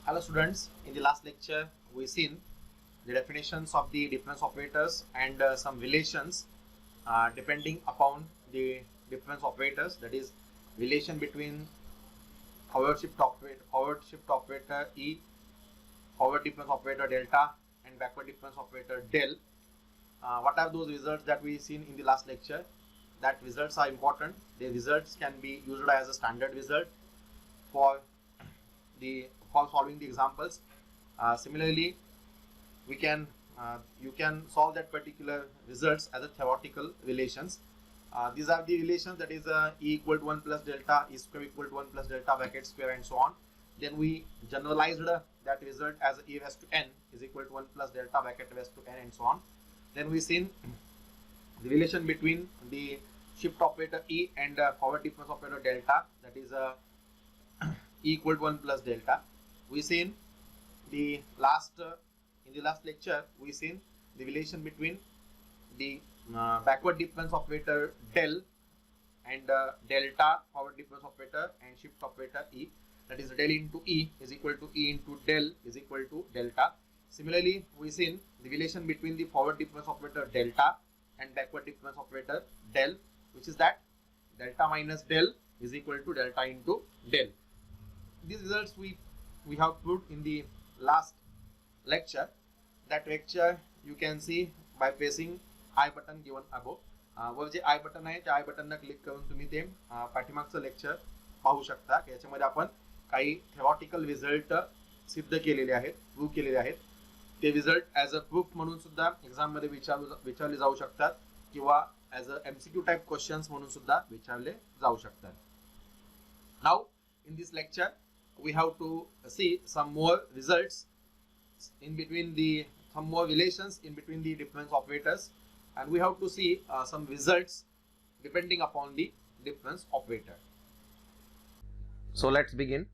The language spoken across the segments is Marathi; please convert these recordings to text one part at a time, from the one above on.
Hello students, in the last lecture we seen the definitions of the difference operators and some relations depending upon the difference operators, that is relation between forward shift operator E, forward difference operator delta and backward difference operator del. What are those results that we seen in the last lecture? That results are important. The results can be used as a standard result for solving the examples. Similarly, we can you can solve that particular results as a theoretical relations. These are the relations, that is E equal to 1 plus delta, E square equal to 1 plus delta bracket square and so on. Then we generalized that result as E raised to n is equal to 1 plus delta bracket raised to n and so on. Then we seen the relation between the shift operator E and forward difference operator delta, that is E equal to 1 plus delta. We seen the last in the last lecture we seen the relation between the backward difference operator del and delta forward difference operator and shift operator E, that is del into E is equal to E into del is equal to delta. Similarly, we seen the relation between the forward difference operator delta and backward difference operator del, which is that delta minus del is equal to delta into del. These results we have proved in the last lecture. That lecture you can see by pressing I button given above. वर जे I बटन आहे त्या I बटनला क्लिक करून तुम्ही ते पाठीमागचं लेक्चर पाहू शकता. याच्यामध्ये आपण काही थेरॉटिकल रिझल्ट सिद्ध केलेले आहेत, प्रूव्ह केलेले आहेत. ते रिझल्ट ॲज अ प्रूफ म्हणून सुद्धा एक्झाम मध्ये विचारले जाऊ शकतात किंवा as a MCQ type questions म्हणून सुद्धा विचारले जाऊ शकतात. Now in this lecture we have to see some more results in between some more relations in between the difference operators, and we have to see some results depending upon the difference operator. So let's begin.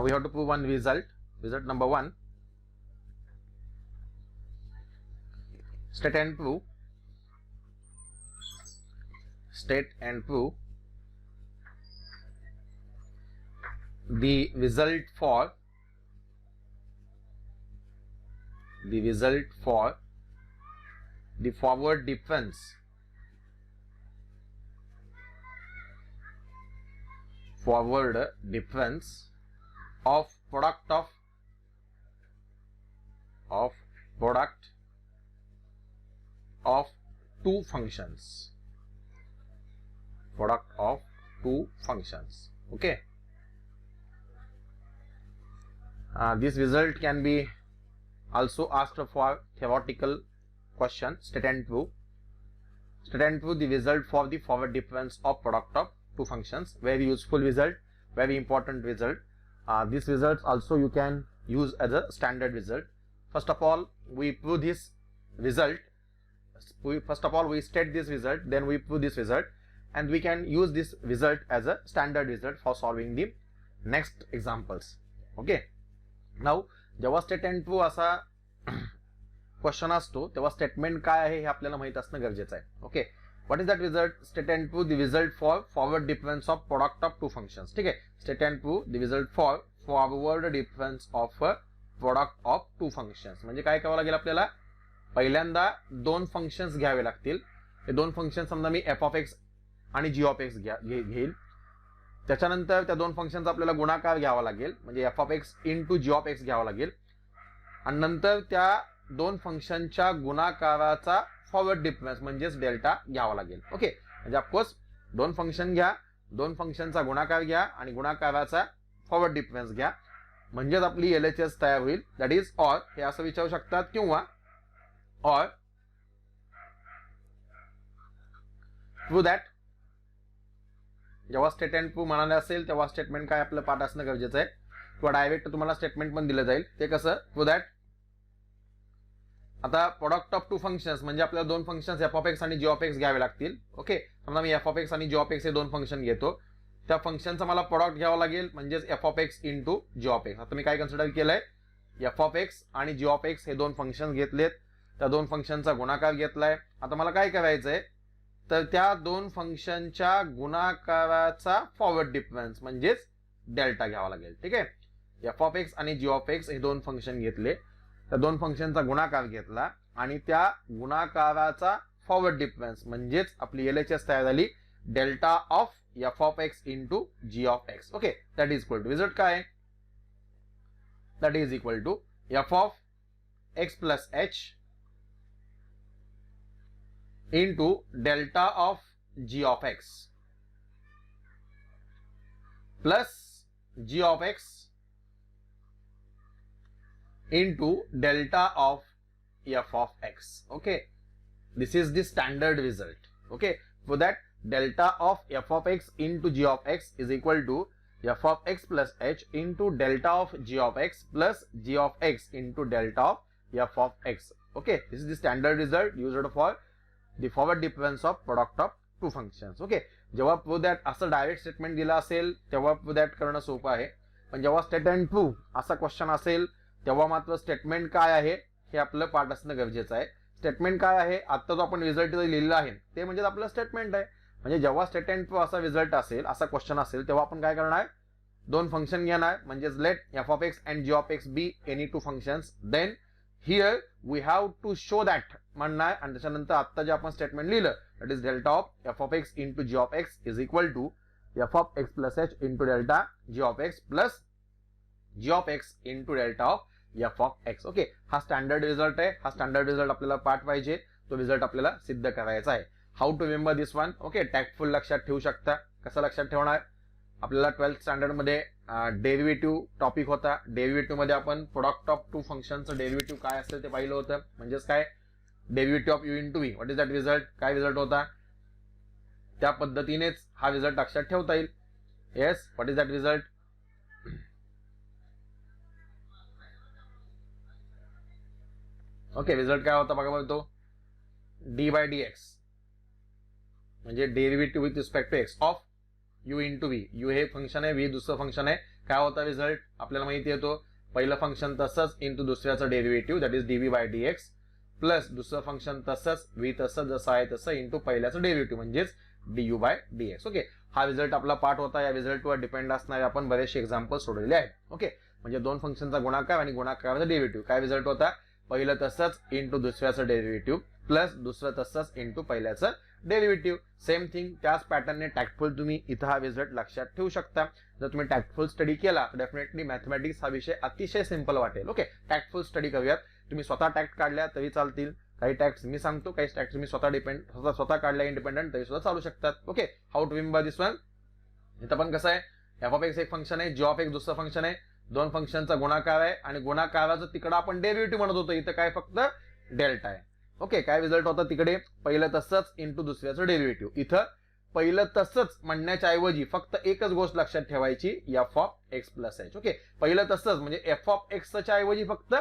We have to prove one result. Result number 1. State and prove the result for the forward difference of product of two functions. Okay. This result can be also asked for theoretical question. State and prove the result for the forward difference of product of two functions. Very useful result, very important result. This result also you can use as a standard result. First of all, we prove this result. First of all, we state this result, then we prove this result, and we can use this result as a standard result for solving the next examples. Okay. Now जेव्हा स्टेट अँड प्रूव्ह असा क्वेश्चन असतो तेव्हा स्टेटमेंट काय आहे हे आपल्याला माहित असणं गरजेचं आहे. Okay, what is that result? State and prove the result for forward difference of product of two functions. ठीक आहे, state and prove the result for forward difference of product of two functions. म्हणजे काय करावं लागेल आपल्याला? पहिल्यांदा दोन फंक्शन्स घ्यावे लागतील. हे दोन फंक्शन समजा मी एफ ऑफ एक्स आणि जी ऑफ एक्स घेईल. त्याच्यानंतर त्या दोन फंक्शनचा आपल्याला गुणाकार घ्यावा लागेल, म्हणजे F of x into G of X घ्यावा लागेल, आणि नंतर त्या दोन फंक्शनच्या गुणाकाराचा फॉरवर्ड डिफरन्स म्हणजेच डेल्टा घ्यावा लागेल. ओके, म्हणजे ऑफकोर्स दोन फंक्शन घ्या, दोन फंक्शनचा गुणाकार घ्या आणि गुणाकाराचा फॉरवर्ड डिफरन्स घ्या, म्हणजेच आपली एलएचएस तयार होईल. दॅट इज ऑर हे असं विचारू शकतात, किंवा ऑर प्रूव्ह दॅट. जेव्हा स्टेट अँड प्रूव्ह म्हणाले असेल तेव्हा स्टेटमेंट काय आपलं पाठ असणं गरजेचं आहे, किंवा डायरेक्ट तुम्हाला स्टेटमेंट पण दिलं जाईल. ते कसं? Prove that. आता प्रोडक्ट ऑफ टू फंक्शन्स म्हणजे आपल्याला दोन फंक्शन्स एफ ऑफ एक्स आणि जी ऑफ एक्स घ्यावे लागतील. ओके, समजा मी एफ ऑफ एक्स आणि जी ऑफ एक्स हे दोन फंक्शन घेतो, त्या फंक्शनचा मला प्रोडक्ट घ्यावा लागेल, म्हणजेच F of x into G of X. आता मी काय कन्सिडर केलंय? एफ ऑफ एक्स आणि जी ऑफ एक्स हे दोन फंक्शन घेतलेत, त्या दोन फंक्शनचा गुणाकार घेतलाय. आता मला काय करायचंय? तर त्या दोन फंक्शनच्या गुणाकाराचा फॉरवर्ड डिफरन्स म्हणजेच डेल्टा घ्यावा लागेल. ठीक आहे, एफ ऑफ एक्स आणि जी ऑफ एक्स हे दोन फंक्शन घेतले, त्या दोन फंक्शनचा गुणाकार घेतला आणि त्या गुणाकाराचा फॉरवर्ड डिफरन्स म्हणजेच आपली एलएचएस तयार झाली, delta of F of x into G of x. Okay, that is equal to result काय, that is equal to F of x plus H into delta of g of x plus G of x into delta of f of x. Okay, this is the standard result. Okay, for that delta of f of x into g of x is equal to f of x plus h into delta of g of x plus g of x into delta of f of x. Okay, this is the standard result used for the forward difference of product of two functions. Okay, जेव्हा prove that असं डायरेक्ट स्टेटमेंट दिला असेल तेव्हा prove that करणं सोपं आहे, पण जेव्हा स्टेट अँड प्रूव्ह असा क्वेश्चन असेल तेव्हा मात्र स्टेटमेंट काय आहे हे आपलं पाठ असणं गरजेचं आहे. स्टेटमेंट काय आहे, आता जो आपण रिझल्ट लिहिलेला आहे ते म्हणजे आपलं स्टेटमेंट आहे. म्हणजे जेव्हा स्टेट अँड प्रूव्ह असा रिझल्ट असेल, असा क्वेश्चन असेल, तेव्हा आपण काय करणार, दोन फंक्शन घेणार, म्हणजेच let F of X and G of X be any two functions, then here we have to show that म्हणणार, आणि त्याच्यानंतर आता जे आपण स्टेटमेंट लिहिलं that is delta of F of x into G of x is equal to F of x plus H into delta G of x plus G of x into delta of F of x. Okay, हा स्टँडर्ड रिझल्ट आहे. हा स्टँडर्ड रिझल्ट आपल्याला पाठ पाहिजे, तो रिझल्ट आपल्याला सिद्ध करायचा आहे. How to remember this one. Okay, tactful लक्षात ठेवू शकता. कसं लक्षात ठेवणार, आपल्याला 12th स्टँडर्ड मध्ये डेरिव्हेटिव्ह टॉपिक होता. डेरिव्हेटिव्ह मध्ये आपण प्रोडक्ट ऑफ टू फंक्शनचं डेरिव्हेटिव्ह काय असेल ते पाहिलं होतं. म्हणजेच काय, derivative of u into v, what is that result, काय रिझल्ट होता, त्या पद्धतीनेच हा रिझल्ट लक्षात ठेवता येईल. Yes, what is that result, okay, result काय होता बघा, बघतो डी बाय डी एक्स म्हणजे derivative with respect to x of u into v. U हे फंक्शन आहे, व्ही दुसरं फंक्शन आहे. काय होता रिझल्ट आपल्याला माहिती येतो, पहिलं फंक्शन तसंच इंटू दुसऱ्याचं derivative that is d v by d x plus दुसरं फंक्शन तसंच व्ही तसं जसं आहे तसं इंटू पहिल्याचं डेरिव्हेटिव्ह म्हणजेच d by d x. Okay, हा रिझल्ट आपला पाठ होता. या रिझल्टवर डिपेंड असणारे आपण बरेचसे एक्झाम्पल सोडलेले आहेत. ओके, म्हणजे दोन फंक्शनचा गुणाकार आणि गुणाकाराचा डेरिव्हेटिव्ह. काय रिझल्ट होता, पहिलं तसंच इंटू दुसऱ्याचं डेरिव्हेटिव्ह प्लस दुसरं तसंच इंटू पहिल्याचं डेरिव्हेटिव्ह. सेम थिंग त्याच पॅटर्नने टॅक्टफुल तुम्ही इथं हा रिझल्ट लक्षात ठेवू शकता. जर तुम्ही टॅक्टफुल स्टडी केला तर डेफिनेटली मॅथमॅटिक्स हा विषय अतिशय सिंपल वाटेल. ओके, टॅक्टफुल स्टडी करूयात. तुम्ही स्वतः टॅक्ट काढल्या तरी चालतील, काही टॅक्स मी सांगतो, काही टॅक्स तुम्ही स्वतः काढल्या इंडिपेंडंट तरी सुद्धा चालू शकतात. Okay, how to remember this one. इथं पण कसं आहे, एफ ऑफ एक्स एक फंक्शन आहे, जी ऑफ एक्स दुसरं फंक्शन आहे, दोन फंक्शनचा गुणाकार आहे आणि गुणाकाराचं तिकडं आपण डेरिव्हेटिव्ह म्हणत होतो, इथं काय फक्त डेल्टा आहे. ओके, काय रिझल्ट होता तिकडे, पहिलं तसंच इंटू दुसऱ्याचं डेरिव्हेटिव्ह. इथं पहिलं तसंच म्हणण्याच्या ऐवजी फक्त एकच गोष्ट लक्षात ठेवायची, F of x plus H. Okay, पहिलं तसंच म्हणजे एफ ऑफ एक्सच्या ऐवजी फक्त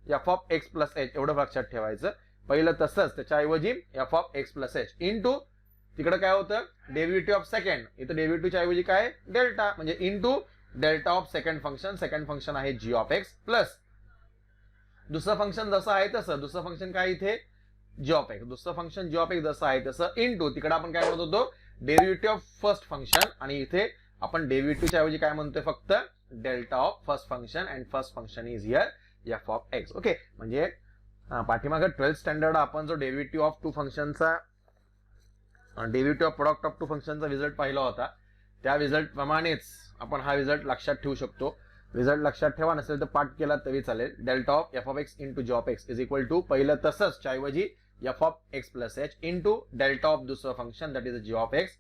F of x plus H एवढं लक्षात ठेवायचं. पहिलं तसंच त्याच्याऐवजी F of x plus H into तिकडे काय होतं, डेरिव्हेटिव्ह ऑफ सेकंड, इथं डेरिव्हेटिव्हच्या ऐवजी काय डेल्टा म्हणजे into delta of second function. Second function आहे जी ऑफ एक्स प्लस दुसरं फंक्शन जसं आहे तसं, दुसरं फंक्शन काय इथे जी ऑफ एक्स, दुसरं फंक्शन जी ऑफ एक्स जसं आहे तसं इंटू तिकडे आपण काय म्हणत होतो डेरिव्हेटिव्ह ऑफ फर्स्ट फंक्शन, आणि इथे आपण डेरिव्हेटिव्हच्या ऐवजी काय म्हणतोय फक्त delta of first function and first function is here f of x. Okay, म्हणजे पाठीमागे 12th स्टँडर्ड आपण जो डेरिव्हेटिव्ह ऑफ टू फंक्शनचा derivative of product of two फंक्शनचा रिझल्ट पाहिला होता, त्या रिझल्ट प्रमाणेच आपण हा रिझल्ट लक्षात ठेवू शकतो. रिझल्ट लक्षात ठेवा नसेल तर पाठ केला तरी चालेल. Delta of F of x into G of x is equal to पहिलं तसंच ऐवजी f of x plus H into delta of दुसरं function that is g of x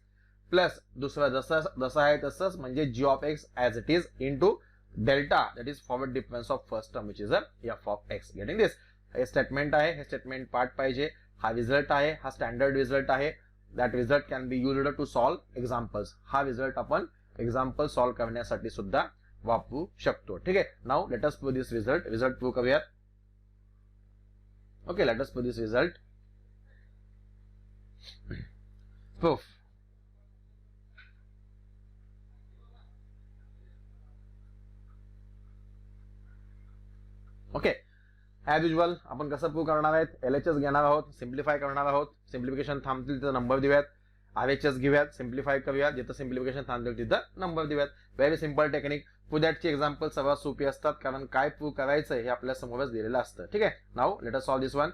plus दुसरं जसं आहे तसंच म्हणजे g of x as it is into delta that is forward difference of first term which is f of x. Getting this, हे स्टेटमेंट आहे, हे स्टेटमेंट पाठ पाहिजे. हा रिझल्ट आहे, हा स्टँडर्ड रिझल्ट आहे. That result can be used to solve examples. हा रिझल्ट आपण एक्झाम्पल सॉल्व्ह करण्यासाठी सुद्धा वापरू शकतो. ठीक आहे, now let us prove this result. Result prove करूयात. Okay, let us prove this result. Proof. Okay, as usual आपण कसं प्रूव्ह करणार आहेत, एलएचएस घेणार आहोत, सिम्प्लिफाय करणार आहोत. सिम्प्लिफिकेशन थांबतील तिथं नंबर देऊयात, आरएचएस घेऊयात, सिम्प्लिफाय करूयात, जिथं सिम्प्लिफिकेशन थांबतील तिथं नंबर देऊयात. Very simple technique. प्रूव्ह दॅटची एक्झाम्पल सर्वात सोपी असतात, कारण काय प्रूव्ह करायचं हे आपल्या समोरच दिलेलं असतं. ठीक आहे. Now let us solve this one.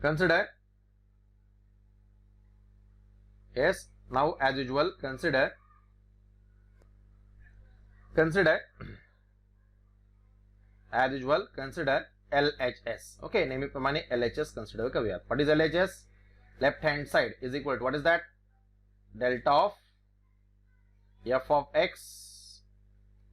Consider, yes, now as usual consider as usual consider LHS. okay, नेहमीप्रमाणे LHS कन्सिडर करूयात. what is LHS? left hand side is equal to what is that? delta of f of x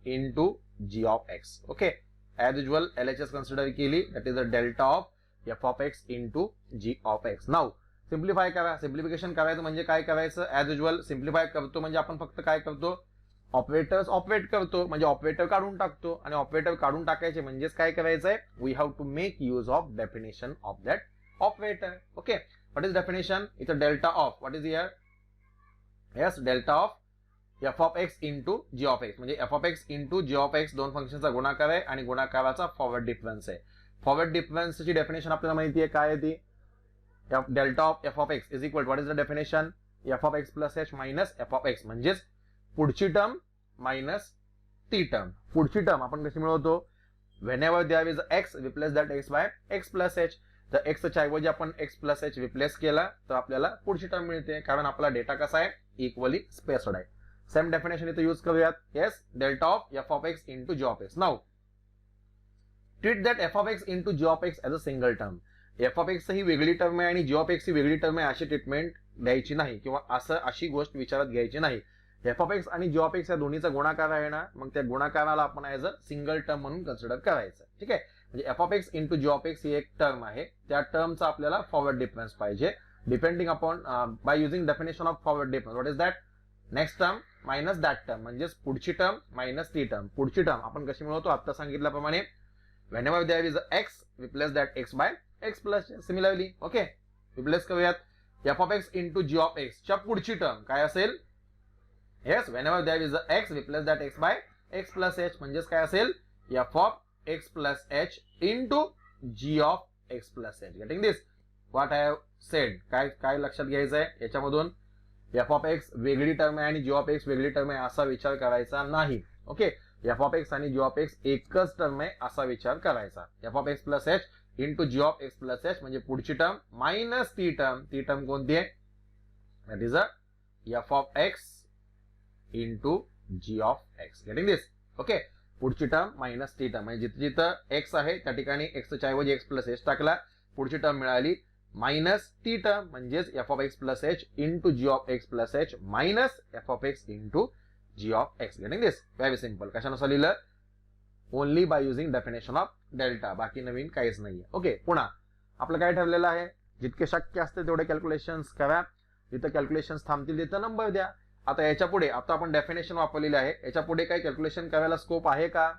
into g of x. okay, as usual LHS consider केली, that is the delta of f of x into g of x. now simplify करा. सिम्प्लिफिकेशन करायचं म्हणजे काय करायचं? ऍज युजल सिम्प्लिफाय करतो म्हणजे आपण फक्त काय करतो? ऑपरेटर्स ऑपरेट करतो, म्हणजे ऑपरेटर काढून टाकतो. आणि ऑपरेटर काढून टाकायचे म्हणजेच काय करायचंय? We have to make use of definition of that operator. Okay, what is definition? इथं delta of what is here? Yes, delta of F of x into G of x, म्हणजे F of x into G of x दोन फंक्शनचा गुणाकार आहे आणि गुणाकाराचा फॉरवर्ड डिफरन्स आहे. फॉरवर्ड डिफरन्सची डेफिनेशन आपल्याला माहिती आहे काय आहे ती? delta of f of x is equal to what is the definition? f of x plus h minus f of x, म्हणजेच पुढची टर्म मायनस ती टर्म. पुढची टर्म आपण कशी मिळवतो? whenever there is x replace that x by x plus h. तर x च्या ऐवजी आपण x plus h रिप्लेस केला तर आपल्याला पुढची टर्म मिळते, कारण आपला डेटा कसा आहे? इक्वली स्पेस्ड आहे. सेम डेफिनेशन इथे यूज करूयात. Yes, delta of f of x into g of x. Now treat that f of x into g of x as a single term. F of x ही वेगळी टर्म आहे आणि जी ऑफ एक्स ही वेगळी टर्म आहे अशी ट्रीटमेंट द्यायची नाही, किंवा अशी गोष्ट विचारात घ्यायची नाही. एफ ऑफ एक्स आणि जी ऑफ एक्स या दोन्हीचा गुणाकार आहे ना, मग त्या गुणाकाराला आपण ऍज अ सिंगल टर्म म्हणून कन्सिडर करायचं. ठीक आहे, म्हणजे F of x into G of x ही एक टर्म आहे, त्या टर्मचा आपल्याला फॉरवर्ड डिफरन्स पाहिजे. Depending upon by using definition of forward difference, what is that? Next term minus that term, म्हणजेच पुढची टर्म मायनस ती टर्म. पुढची टर्म आपण कशी मिळवतो? आता सांगितल्याप्रमाणे whenever there is x replace that x by x plus. Similarly okay, replace करूयात f of x into g of x च्या पुढची टर्म काय असेल? Yes, whenever there is x replace that x by x plus h, म्हणजेच काय असेल? f of x plus h into g of x plus h. getting this? what I have said? काय लक्षात घ्यायचं आहे याच्यामधून? f of x वेगळी टर्म आहे आणि g of x वेगळी टर्म आहे असा विचार करायचा नाही. ओके, f of x आणि g of x एकच टर्म आहे असा विचार करायचा. f of x plus h into G of x plus h, म्हणजे पुढची टर्म मायनस ती टर्म. ती टर्म कोणती आहे? That is a f of x into G of x. Getting this? Okay, पुढची टर्म मायनस ती टर्म, म्हणजे जिथं जिथं एक्स आहे त्या ठिकाणी एक्सच्या ऐवजी एक्स प्लस एच टाकला, पुढची टर्म मिळाली मायनस ती टर्म, म्हणजेच F of x plus H into G of x plus h minus f of x into G of x. Getting this? Very simple. कशानुसार लिहिलं? Only by using definition of delta, बाकी नवीन काहीच नाहीये. ओके, पुन्हा आपलं काय ठरलेलं आहे? जितके शक्य असते तेवढे कॅल्क्युलेशन्स करा. जिथं कॅल्क्युलेशन्स थांबतील तिथं नंबर द्या. आता याच्या पुढे आता आपण डेफिनेशन वापरलेली आहे, याच्या पुढे काही कॅल्क्युलेशन करायला स्कोप आहे का?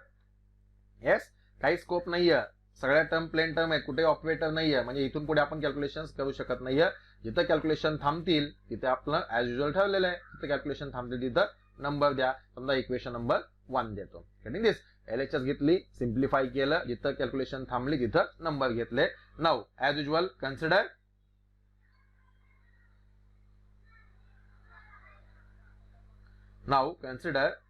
येस, काही स्कोप नाहीये. सगळ्या टर्म प्लेन टर्म आहेत, कुठे ऑपरेटर नाहीये, म्हणजे इथून पुढे आपण कॅल्क्युलेशन्स करू शकत नाहीये. जिथं कॅल्क्युलेशन थांबतील तिथे आपलं ऍज युजल ठरलेलं आहे, जिथं कॅल्क्युलेशन थांबतील तिथं नंबर द्या. समजा इक्वेशन नंबर 1 देतो. Getting this? LHS घेतली, सिम्प्लिफाय केलं, जिथं कॅल्क्युलेशन थांबली तिथं नंबर घेतले. Now as usual consider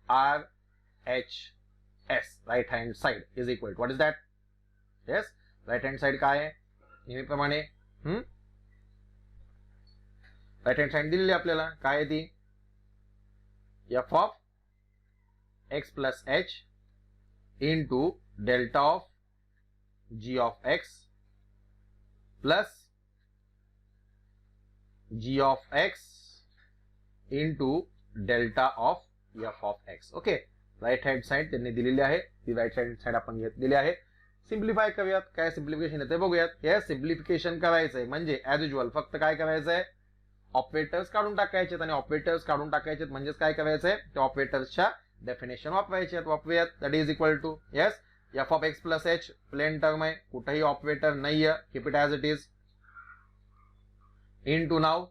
RHS right hand side is equal to what is that? Yes, right hand side काय आहे? नेहमीप्रमाणे राईट हँड साइड दिलेली आपल्याला. काय आहे ती? F of x plus h into delta of g of x plus g of x into delta of f of x. Okay, right hand side त्यांनी दिलेली आहे, ती राईट हँड साइड आपण घेतलेली आहे. सिम्प्लिफाय करूयात. काय सिम्प्लिफिकेशन येते बघूयात. हे सिम्प्लिफिकेशन करायचंय म्हणजे ऍज युजल फक्त काय करायचंय? ऑपरेटर्स काढून टाकायचे, आणि ऑपरेटर्स काढून टाकायचे म्हणजेच काय करायचंय? त्या ऑपरेटर्सच्या डेफिनेशन वापरूयात. That is equal to yes f of x plus h plain term आहे, कुठेही ऑपरेटर नाहीये, keep it as it is. Into now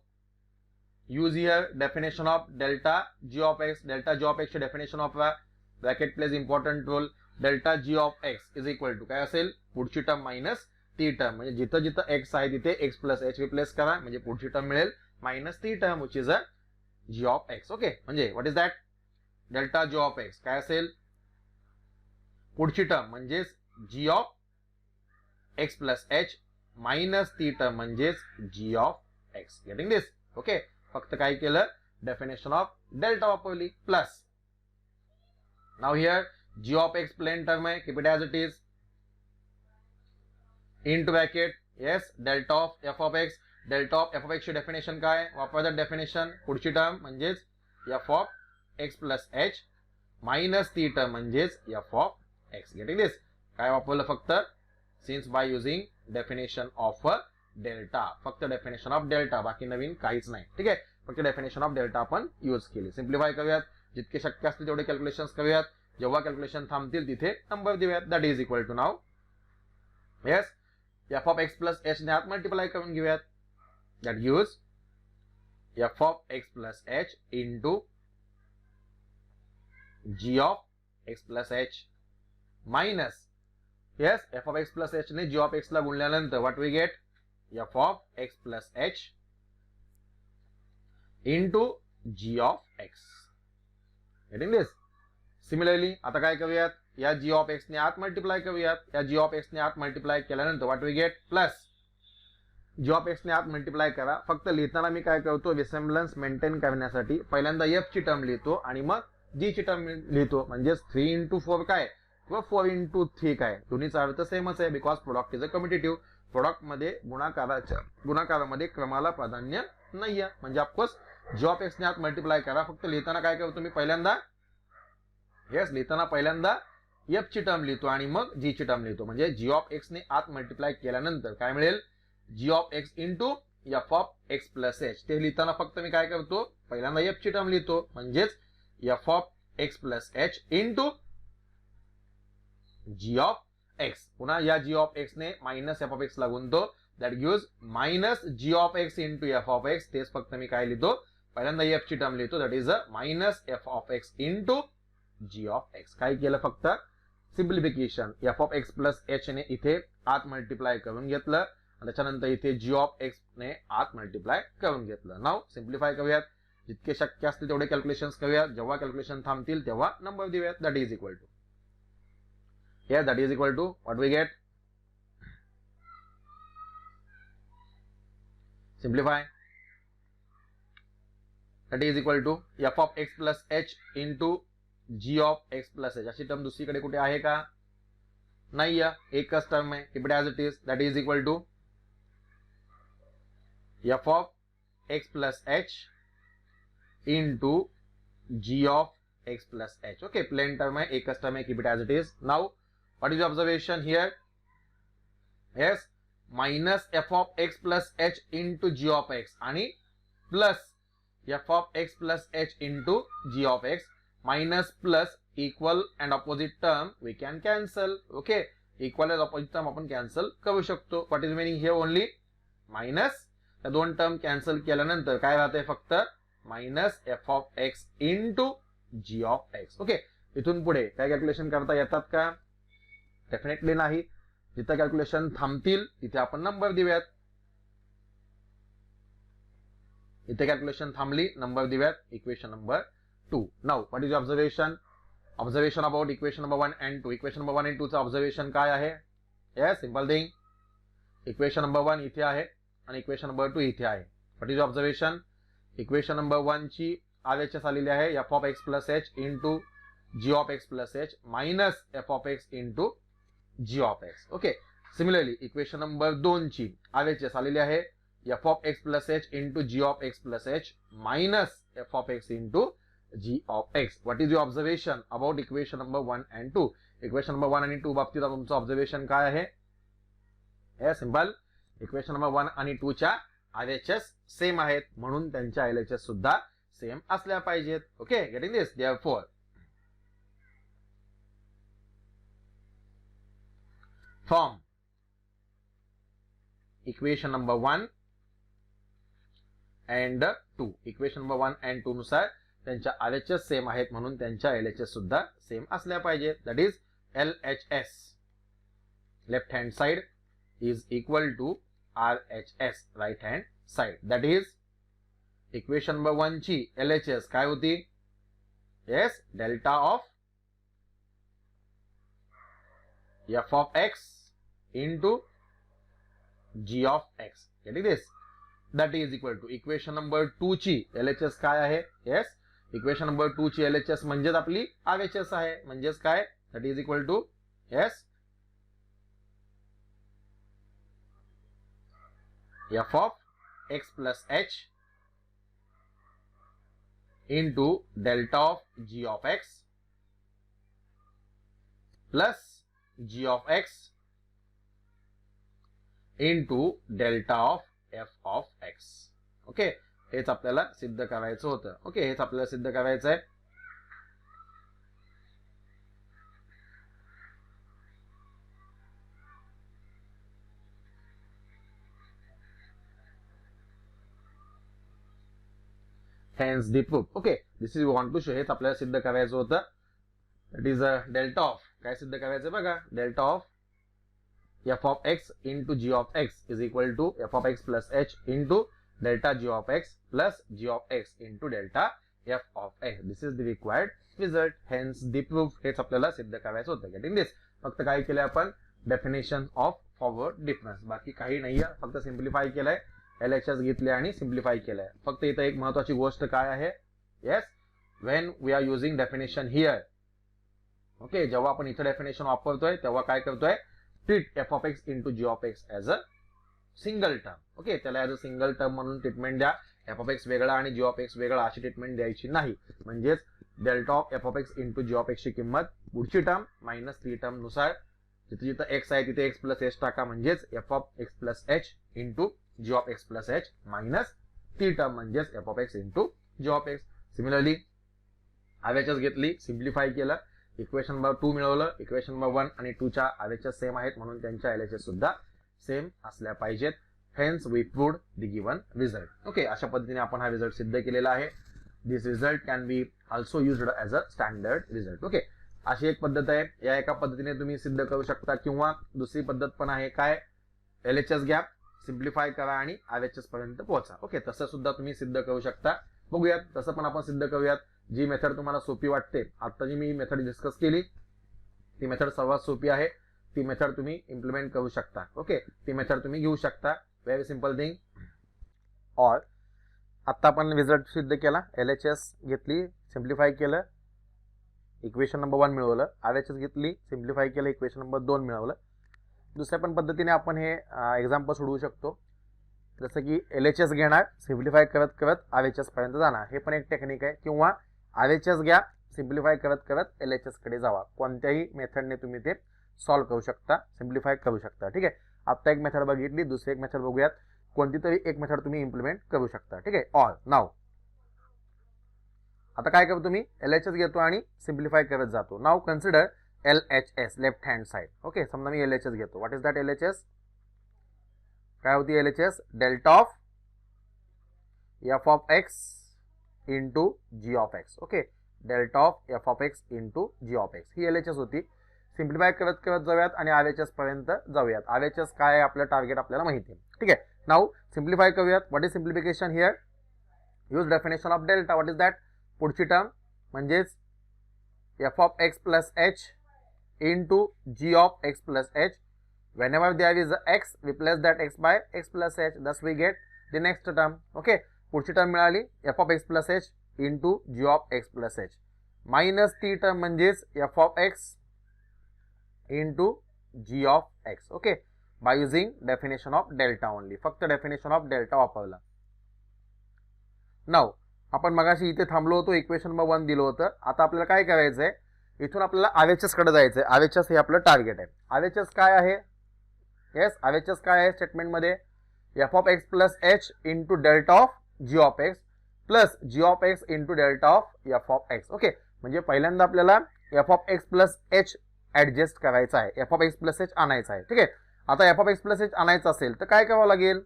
use here definition of delta G of x. Delta G of x चे डेफिनेशन वापरा. Bracket plays important role. Delta G of x is equal to काय असेल? पुढची टर्म मायनस ती टर्म, म्हणजे जिथं जिथं एक्स आहे तिथे एक्स प्लस एच रिप्लेस करा, म्हणजे पुढची टर्म मिळेल मायनस ती term which is a g of x. Okay, म्हणजे what is that? Delta G of x काय असेल, पुढची टर्म म्हणजेच g of x plus h minus ती टर्म म्हणजेच g of x. Getting this? Okay, फक्त काय केलं, डेफिनेशन ऑफ डेल्टा वापरली plus. Now here g of x plain term आहे, keep it as it is, into bracket yes delta of F of x. Delta of F of x ची डेफिनेशन काय, वापरतात डेफिनेशन, पुढची टर्म म्हणजेच F of x plus h minus ती टर्म म्हणजेच एफ ऑफ एक्स. गेटिंग दिस? काय वापरलं, फक्त since bye using definition of delta, फक्त डेफिनेशन ऑफ डेल्टा, बाकी नवीन काहीच नाही. ठीक आहे, फक्त डेफिनेशन ऑफ डेल्टा आपण यूज केली. सिम्प्लिफाय करूयात, जितके शक्य असतील तेवढे कॅल्क्युलेशन करूयात. जेव्हा कॅल्क्युलेशन थांबतील तिथे नंबर देऊयात. That is equal to now yes f of x plus h ने आत मल्टिप्लाय करून घेऊयात. That gives f of x plus H into G of x plus h minus yes f of x plus h ने जी ऑफ एक्स ला गुणल्यानंतर what we get, f of x plus H into G of x. Getting this? Similarly आता काय करूयात, या जी ऑफ एक्स ने आत मल्टिप्लाय करूयात. या जी ऑफ एक्स ने आत मल्टिप्लाय केल्यानंतर what we get, plus G of x ने आत मल्टिप्लाय करा. फक्त लिहिताना मी काय करतो, रिसेम्बलन्स मेंटेन करण्यासाठी पहिल्यांदा एफ ची टर्म लिहितो आणि मग जी ची टर्म लिहितो. म्हणजेच 3 इंटू 4 काय, किंवा 4 इंटू 3 काय, दोन्हीचा अर्थ सेमच आहे. Because product is a commutative. Product मध्ये गुणाकारामध्ये क्रमाला प्राधान्य नाहीये. म्हणजे ऑफकोर्स जी ऑफ एक्स ने आत मल्टिप्लाय करा. फक्त लिहिताना काय करतो मी, पहिल्यांदा येस लिहिताना पहिल्यांदा एफ ची टर्म लिहितो आणि मग जी ची टर्म लिहितो. म्हणजे जी ऑफ एक्स ने आत मल्टिप्लाय केल्यानंतर काय मिळेल, g of x into f of x plus h. ते लिहिताना फक्त मी काय करतो, पहिल्यांदा एफ ची टर्म लिहितो म्हणजेच F of x plus H into G of x. पुन्हा या जी ऑफ एक्स ने मायनस एफ ऑफ एक्स ला गुणतो. That gives minus g of x into f of x. तेच फक्त मी काय लिहितो, पहिल्यांदा एफ ची टर्म लिहितो. That is a minus f of x into G of x. काय केलं, फक्त simplification. F of x plus h ने इथे आत मल्टिप्लाय करून घेतलं, त्याच्यानंतर इथे जी ऑफ एक्स ने आत मल्टिप्लाय करून घेतलं. नाव सिम्प्लिफाय करूयात, जितके शक्य असतील तेवढे कॅल्क्युलेशन करूयात. जेव्हा कॅल्क्युलेशन थांबतील तेव्हा नंबर देऊयात. That is equal to yes that is equal to what we get, simplify, that is equal to f of x plus h into g of x plus h. अशी टर्म दुसरीकडे कुठे आहे का, नाही आहे, एकच टर्म आहे. keep it as it is. that is equal to f of x plus h into g of x plus h. okay, plain term आहे, एकच टर्म आहे. keep it as it is. now what is the observation here? yes minus f of x plus h into g of x आणि plus f of x plus h into g of x minus plus equal and opposite term we can cancel. okay, equal and opposite term आपण cancel करू शकतो. what is meaning here only minus, या दोन टर्म कॅन्सल केल्यानंतर काय राहते, फक्त minus f of x into G of x. Okay, इथून पुढे काय कॅल्क्युलेशन करता येतात का, डेफिनेटली नाही. जिथे कॅल्क्युलेशन थांबतील तिथे आपण नंबर देऊयात. इथे कॅल्क्युलेशन थांबली, नंबर देऊयात. Equation number 2. Now what is observation, observation about equation number 1 and 2. Equation number 1 and 2 चा ऑब्झर्वेशन काय आहे, yes simple thing. Equation number 1 इथे आहे आणि इक्वेशन नंबर 2 इथे आहे. What is observation, equation number 1 ची RHS आलेली आहे f of x plus H into G of x plus h minus f of x into G of x. Okay, similarly equation number 2 ची RHS आलेली आहे f of x plus H into G of x plus h minus f of x into G of x. What is your observation about equation number 1 and 2. Equation number 1 आणि 2 बाबतीत तुमचं ऑब्झर्वेशन काय आहे, हे सिंपल. इक्वेशन नंबर 1 आणि 2 च्या RHS सेम आहेत, म्हणून त्यांच्या LHS सुद्धा सेम असल्या पाहिजेत. Okay, getting this. Therefore from equation number 1 and 2, equation number 1 and 2 नुसार त्यांच्या RHS सेम आहेत, म्हणून त्यांच्या LHS सुद्धा सेम असल्या पाहिजे. That is LHS left hand side is equal to RHS right hand side. That is equation number 1 ची LHS काय होती, yes, delta of f of x into g of x. Getting this? That is equal to equation number 2 ची LHS काय आहे? येस, इक्वेशन नंबर 2 ची LHS म्हणजेच आपली RHS आहे. म्हणजेच काय? That is equal to yes f of x plus h into delta of g of x plus g of x into delta of f of x. Okay, हेच आपल्याला सिद्ध करायचं होतं. ओके, हेच आपल्याला सिद्ध करायचं आहे. hence the proof. Okay, this is want to show. हेच आपल्याला सिद्ध करायचं होतं. दॅट इज डेल्टा ऑफ काय सिद्ध करायचं बघा, delta of f of x into g of x is equal to f of x plus h into delta g of x plus g of x into delta f of x. This is the required result. Hence the proof. हेच आपल्याला सिद्ध करायचं होतं. Getting this? फक्त काय केलंय आपण, डेफिनेशन ऑफ फॉरवर्ड डिफरन्स, बाकी काही नाहीये. फक्त सिम्प्लिफाय केलंय, LHS घेतले आणि सिम्प्लिफाय केलंय. फक्त इथं एक महत्वाची गोष्ट काय आहे, yes, when we are using definition here. Okay, जेव्हा आपण इथं डेफिनेशन वापरतोय तेव्हा काय करतोय, treat f of x into g of x as a single term. Okay, त्याला ऍज अ सिंगल टर्म म्हणून ट्रीटमेंट द्या. f of x वेगळा आणि g of x वेगळा अशी ट्रीटमेंट द्यायची नाही. म्हणजेच delta of f of x into g of x ची किंमत पुढची टर्म मायनस 3 टर्म नुसार जिथे जिथे x आहे तिथे x प्लस h टाका. म्हणजेच f of x plus h into g of x plus h minus 3 term म्हणजेच f of x into g of x. Similarly RHS घेतली, सिम्प्लिफाय केलं, इक्वेशन नंबर 2 मिळवलं. इक्वेशन नंबर 1 आणि 2 च्या RHS सेम आहेत म्हणून त्यांच्या LHS सुद्धा सेम असल्या पाहिजेत. Hence we proved the given result. Okay, अशा पद्धतीने आपण हा रिझल्ट सिद्ध केलेला आहे. This result can be also used as a standard result. Okay, अशी एक पद्धत आहे. या एका पद्धतीने तुम्ही सिद्ध करू शकता किंवा दुसरी पद्धत पण आहे. काय, LHS घ्या, सिम्प्लिफाय करा आणि RHS पर्यंत पोहोचा. ओके, तसं सुद्धा तुम्ही सिद्ध करू शकता. बघूयात, तसं पण आपण सिद्ध करूयात. जी मेथड तुम्हाला सोपी वाटते, आता जी मी मेथड डिस्कस केली ती मेथड सर्वात सोपी आहे. ती मेथड तुम्ही इम्प्लिमेंट करू शकता. ओके, ती मेथड तुम्ही घेऊ शकता. Very simple thing. और आता आपण रिझल्ट सिद्ध केला, LHS घेतली, सिम्प्लिफाय केलं, इक्वेशन नंबर 1 मिळवलं. RHS घेतली, सिम्प्लिफाय केलं, इक्वेशन नंबर 2 मिळवलं. दुसऱ्या पण पद्धतीने आपण हे एक्झाम्पल सोडवू शकतो. जसं की LHS घेणार, सिम्प्लिफाय करत करत RHS पर्यंत जाणार, हे पण एक टेक्निक आहे. किंवा RHS घ्या, सिम्प्लिफाय करत करत LHS कडे जावा. कोणत्याही मेथडने तुम्ही ते सॉल्व्ह करू शकता, सिम्प्लिफाय करू शकता. ठीक आहे, आता एक मेथड बघितली, दुसरी एक मेथड बघूयात. कोणती तरी एक मेथड तुम्ही इम्प्लिमेंट करू शकता. ठीक आहे, ऑल नाव आता काय करतो, तुम्ही LHS घेतो आणि सिम्प्लिफाय करत जातो. Now consider LHS left hand side. Okay, समजा मी LHS घेतो. What is that LHS? काय होती LHS? Delta of f of x into g of x. Okay, delta of f of x into g of x ही LHS होती. सिम्प्लिफाय करत करत जाऊयात आणि RHS पर्यंत जाऊयात. RHS काय आहे आपलं टार्गेट आपल्याला माहिती आहे. ठीक आहे, नाउ सिम्प्लिफाय करूयात. What is simplification here? Use definition of delta. What is that? पुढची टर्म म्हणजेच f of x plus h into g of x plus h. Whenever there is a x, replace that x by x plus h. Thus we get the next term. Okay, पुढची टर्म मिळाली f of x plus h into g of x plus h minus ती टर्म म्हणजेच f of x into g of x. Okay, by using definition of delta only. फक्त definition of delta वापरला. नाउ आपण मगाशी इथे थांबलो होतो, इक्वेशन नंबर 1 दिलं होतं. आता आपल्याला काय करायचं आहे, इथून आपल्याला RHS कडे जायचं आहे. RHS हे आपलं टार्गेट आहे. RHS काय आहे? येस, RHS काय आहे स्टेटमेंट मध्ये? f of x plus h into delta of g of x plus g of x into delta of f of x. Okay, म्हणजे पहिल्यांदा आपल्याला f of x plus h adjust करायचा आहे, f of x plus h आणायचा आहे. ठीक आहे, आता f of x plus h आणायचं असेल तर काय करावं लागेल?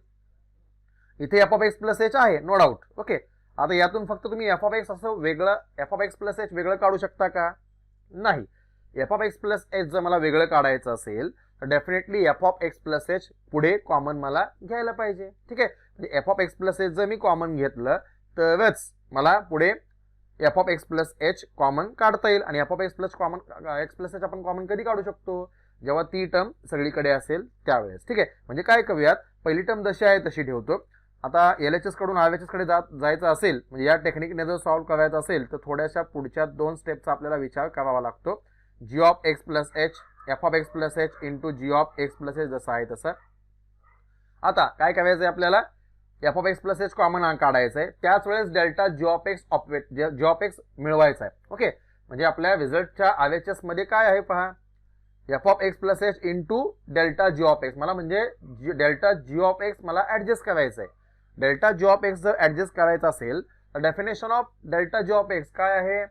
इथे f of x plus h आहे, नो डाऊट. ओके, आता यातून फक्त तुम्ही f of x असं वेगळं f of x plus h वेगळं काढू शकता का? नाही. f of x plus h जर मला वेगळं काढायचं असेल तर definitely f of x plus h पुढे कॉमन मला घ्यायला पाहिजे. ठीक आहे, म्हणजे f of x plus h जर मी कॉमन घेतलं तरच मला पुढे F of x plus h common काढता येईल. आणि F of x plus H आपण कॉमन कधी काढू शकतो, जेव्हा ती टर्म सगळीकडे असेल त्यावेळेस. ठीक आहे, म्हणजे काय करूयात, पहिली टर्म जशी आहे तशी ठेवतो. आता LHS कडून RHS कडे जायचं असेल, म्हणजे या टेक्निकने जर सॉल्व्ह करायचं असेल तर थोड्याशा पुढच्या 2 स्टेपचा आपल्याला विचार करावा लागतो. G of x plus h, f of x plus H into G of x plus h जसं आहे तसं. आता काय करायचं आहे आपल्याला, f of x plus h common काढायचं आहे, त्याच वेळेस डेल्टा जी ऑफ एक्स मिळवायचा आहे. ओके, म्हणजे आपल्या रिझल्टच्या RHS मध्ये काय आहे पहा, f of x plus H into delta G of x. मला म्हणजे डेल्टा जी ऑफ एक्स मला ऍडजस्ट करायचं आहे. डेल्टा जी ऑफ एक्स जर ऍडजस्ट करायचा असेल तर definition of delta G of x काय आहे,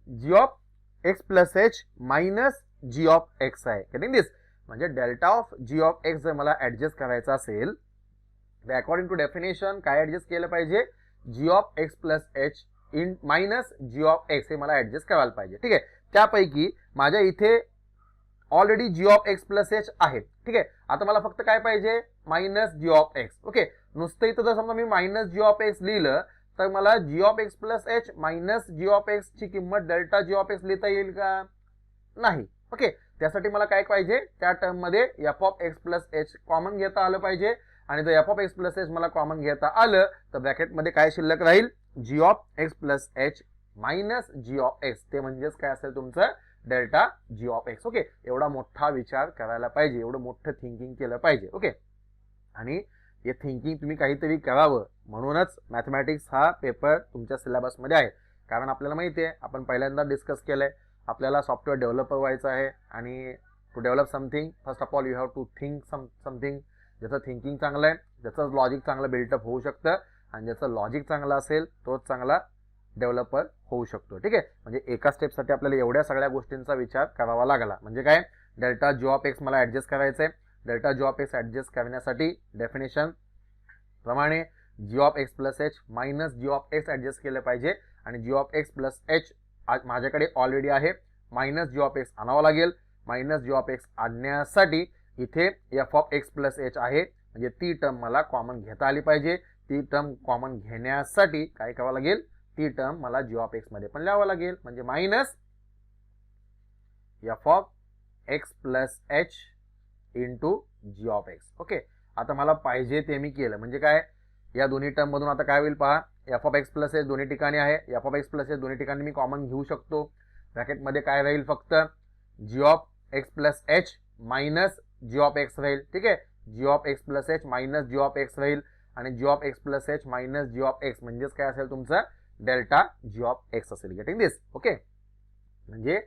g of x plus h minus g of x आहे. गेटिंग दिस, म्हणजे delta of g of x जर मला ऍडजस्ट करायचा असेल तर अकॉर्डिंग टू डेफिनेशन काय ऍडजस्ट केलं पाहिजे, g of x plus h in minus g of x हे मला ऍडजस्ट करायला पाहिजे. ठीक आहे, त्यापैकी माझ्या इथे already g of x plus h आहे. ठीक आहे, आता मला फक्त काय पाहिजे, minus g of x. Okay, नुसतं इथं जर समजा मी मायनस जी ऑफ एक्स लिहिलं तर मला g of x plus h minus g of x ची किंमत डेल्टा जी ऑफ एक्स लिहिता येईल का, नाही. ओके, त्यासाठी मला काय पाहिजे, त्या टर्म मध्ये f of x plus h common घेता आलं पाहिजे. आणि जर f of x plus h मला कॉमन घेता आलं तर ब्रॅकेटमध्ये काय शिल्लक राहील, g of x plus h minus g of x, ते म्हणजेच काय असेल तुमचं delta G of x. Okay, एवढा मोठा विचार करायला पाहिजे, एवढं मोठं थिंकिंग केलं पाहिजे. ओके, आणि हे थिंकिंग तुम्ही काहीतरी करावं म्हणूनच मॅथमॅटिक्स हा पेपर तुमच्या सिलेबसमध्ये आहे. कारण आपल्याला माहिती आहे, आपण पहिल्यांदा डिस्कस केलंय, आपल्याला सॉफ्टवेअर डेव्हलपर व्हायचं आहे. आणि to develop something first of all you have to think something. ज्याचं थिंकिंग चांगलं आहे, ज्याचं लॉजिक चांगलं बिल्टअप होऊ शकतं, आणि ज्याचं लॉजिक चांगलं असेल तोच चांगला डेव्हलपर होऊ शकतो. ठीक आहे, म्हणजे एका स्टेपसाठी आपल्याला एवढ्या सगळ्या गोष्टींचा विचार करावा लागला. म्हणजे काय, डेल्टा जी ऑफ एक्स मला ऍडजस्ट करायचं आहे. Delta G of x adjust करण्यासाठी डेफिनेशन प्रमाणे g of x plus h minus g of x adjust केलं पाहिजे. आणि g of x plus h माझ्याकडे ऑलरेडी आहे, मायनस जी ऑफ एक्स आणावं लागेल. मायनस जी ऑफ एक्स आणण्यासाठी इथे f of x plus h आहे, म्हणजे ती टर्म मला कॉमन घेता आली पाहिजे. ती टर्म कॉमन घेण्यासाठी काय करावं लागेल, ती टर्म मला जी ऑफ एक्स मध्ये पण लिहावं लागेल, म्हणजे minus f of x plus H into G of x. Okay, आता मला पाहिजे ते मी केलं, म्हणजे काय, या दोन्ही टर्म मधून आता काय होईल पहा, f of x plus h दोन्ही ठिकाणी आहे, f of x plus h दोन्ही ठिकाणी मी कॉमन घेऊ शकतो. ब्रॅकेटमध्ये काय राहील, फक्त g of x plus h minus g of x राहील. ठीक आहे, g of x plus h minus g of x राहील. आणि g of x plus h minus g of x म्हणजेच काय असेल तुमचं डेल्टा जी ऑफ एक्स असेल. Getting this. ओके, म्हणजे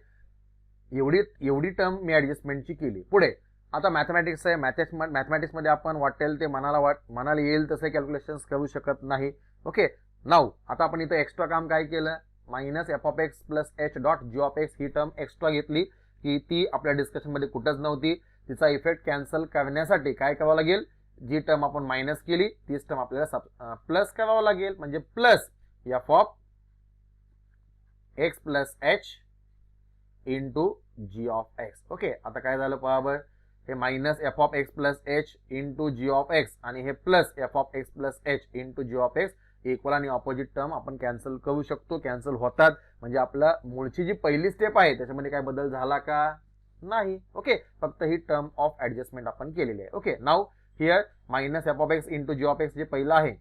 एवढी टर्म मी ऍडजस्टमेंटची केली. पुढे आता मॅथमॅटिक्स आहे, मॅथमॅटिक्समध्ये आपण वाटेल ते मनाला येईल तसे कॅल्क्युलेशन्स करू शकत नाही. ओके, नाऊ आता आपण इथं एक्स्ट्रा काम काय केलं, minus f of x plus h dot g of x ही टर्म एक्स्ट्रा घेतली, की ती आपल्या डिस्कशनमध्ये कुठंच नव्हती. तिचा इफेक्ट कॅन्सल करण्यासाठी काय करावं लागेल, जी टर्म आपण मायनस केली तीच टर्म आपल्याला प्लस करावं लागेल, म्हणजे plus f of x plus H into G of x. Okay, आता काय झालं पहा बरं, हे minus f of x plus H into G of x आणि हे plus f of x plus H into G of x equal आणि ऑपोजिट टर्म आपण कॅन्सल करू शकतो, कॅन्सल होतात. म्हणजे आपला मूळची जी पहिली स्टेप आहे त्याच्यामध्ये काय बदल झाला का, नाही. ओके, फक्त ही टर्म ऑफ ऍडजस्टमेंट आपण केलेली आहे. Okay, now here minus f of x into G of x जे पहिलं आहे,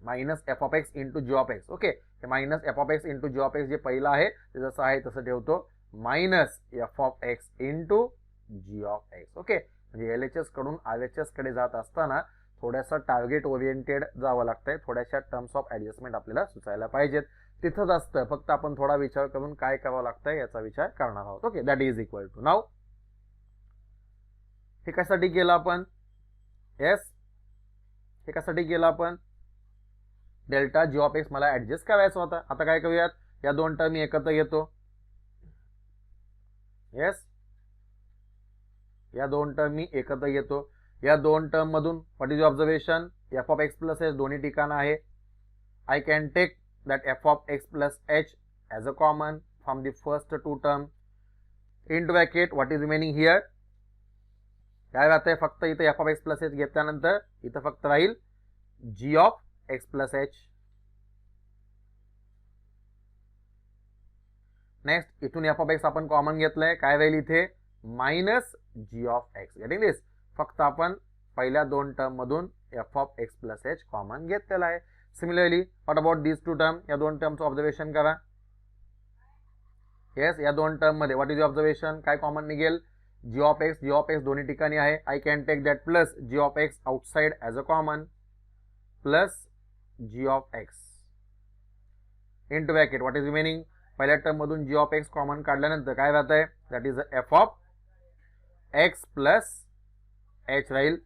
minus f of x into G of x. Okay, हे minus f of x into G of x जे पहिलं आहे ते जसं आहे तसं ठेवतो, minus f of x into G of x. Okay, म्हणजे LHS कडून RHS कडे जात असताना थोड्यासा टार्गेट ओरिएंटेड जावं लागतंय, थोड्याशा टर्म्स ऑफ ऍडजस्टमेंट आपल्याला सुचायला पाहिजेत. तिथंच असतं, फक्त आपण थोडा विचार करून काय करावं लागतंय याचा विचार करणार आहोत. Okay, that is equal to now हे कशासाठी केलं आपण, येस हे कशासाठी केलं आपण, डेल्टा जी ऑफ एक्स मला ऍडजस्ट करायचा होता. आता काय करूयात, या दोन टर्म एकत्र घेतो. येस, या दोन टर्म मी एकत्र घेतो. या दोन टर्म मधून what is observation, f of x plus h दोन्ही ठिकाण आहे. I can take that f of x plus h as a common from the first two term in bracket. What is remaining here, काय राहतंय, फक्त इथं f of x plus h घेतल्यानंतर इथं फक्त राहील g of x plus h. Next इथून एफ ऑफ एक्स आपण कॉमन घेतलंय, काय राहील इथे minus g of x. Getting this. फक्त आपण पहिल्या दोन टर्म मधून f of x plus h common घेतलेला आहे. Similarly what about this two term, या दोन टर्मचं ऑब्झर्वेशन करा. येस, या दोन टर्म मध्ये व्हॉट इज ऑब्झर्वेशन, काय कॉमन निघेल, जी ऑफ एक्स दोन्ही ठिकाणी आहे. I can take that plus G of x outside as a common plus G of x into bracket what is remaining. पहिल्या टर्म मधून जी ऑफ एक्स कॉमन काढल्यानंतर काय राहत आहे, that is f of x plus h राहील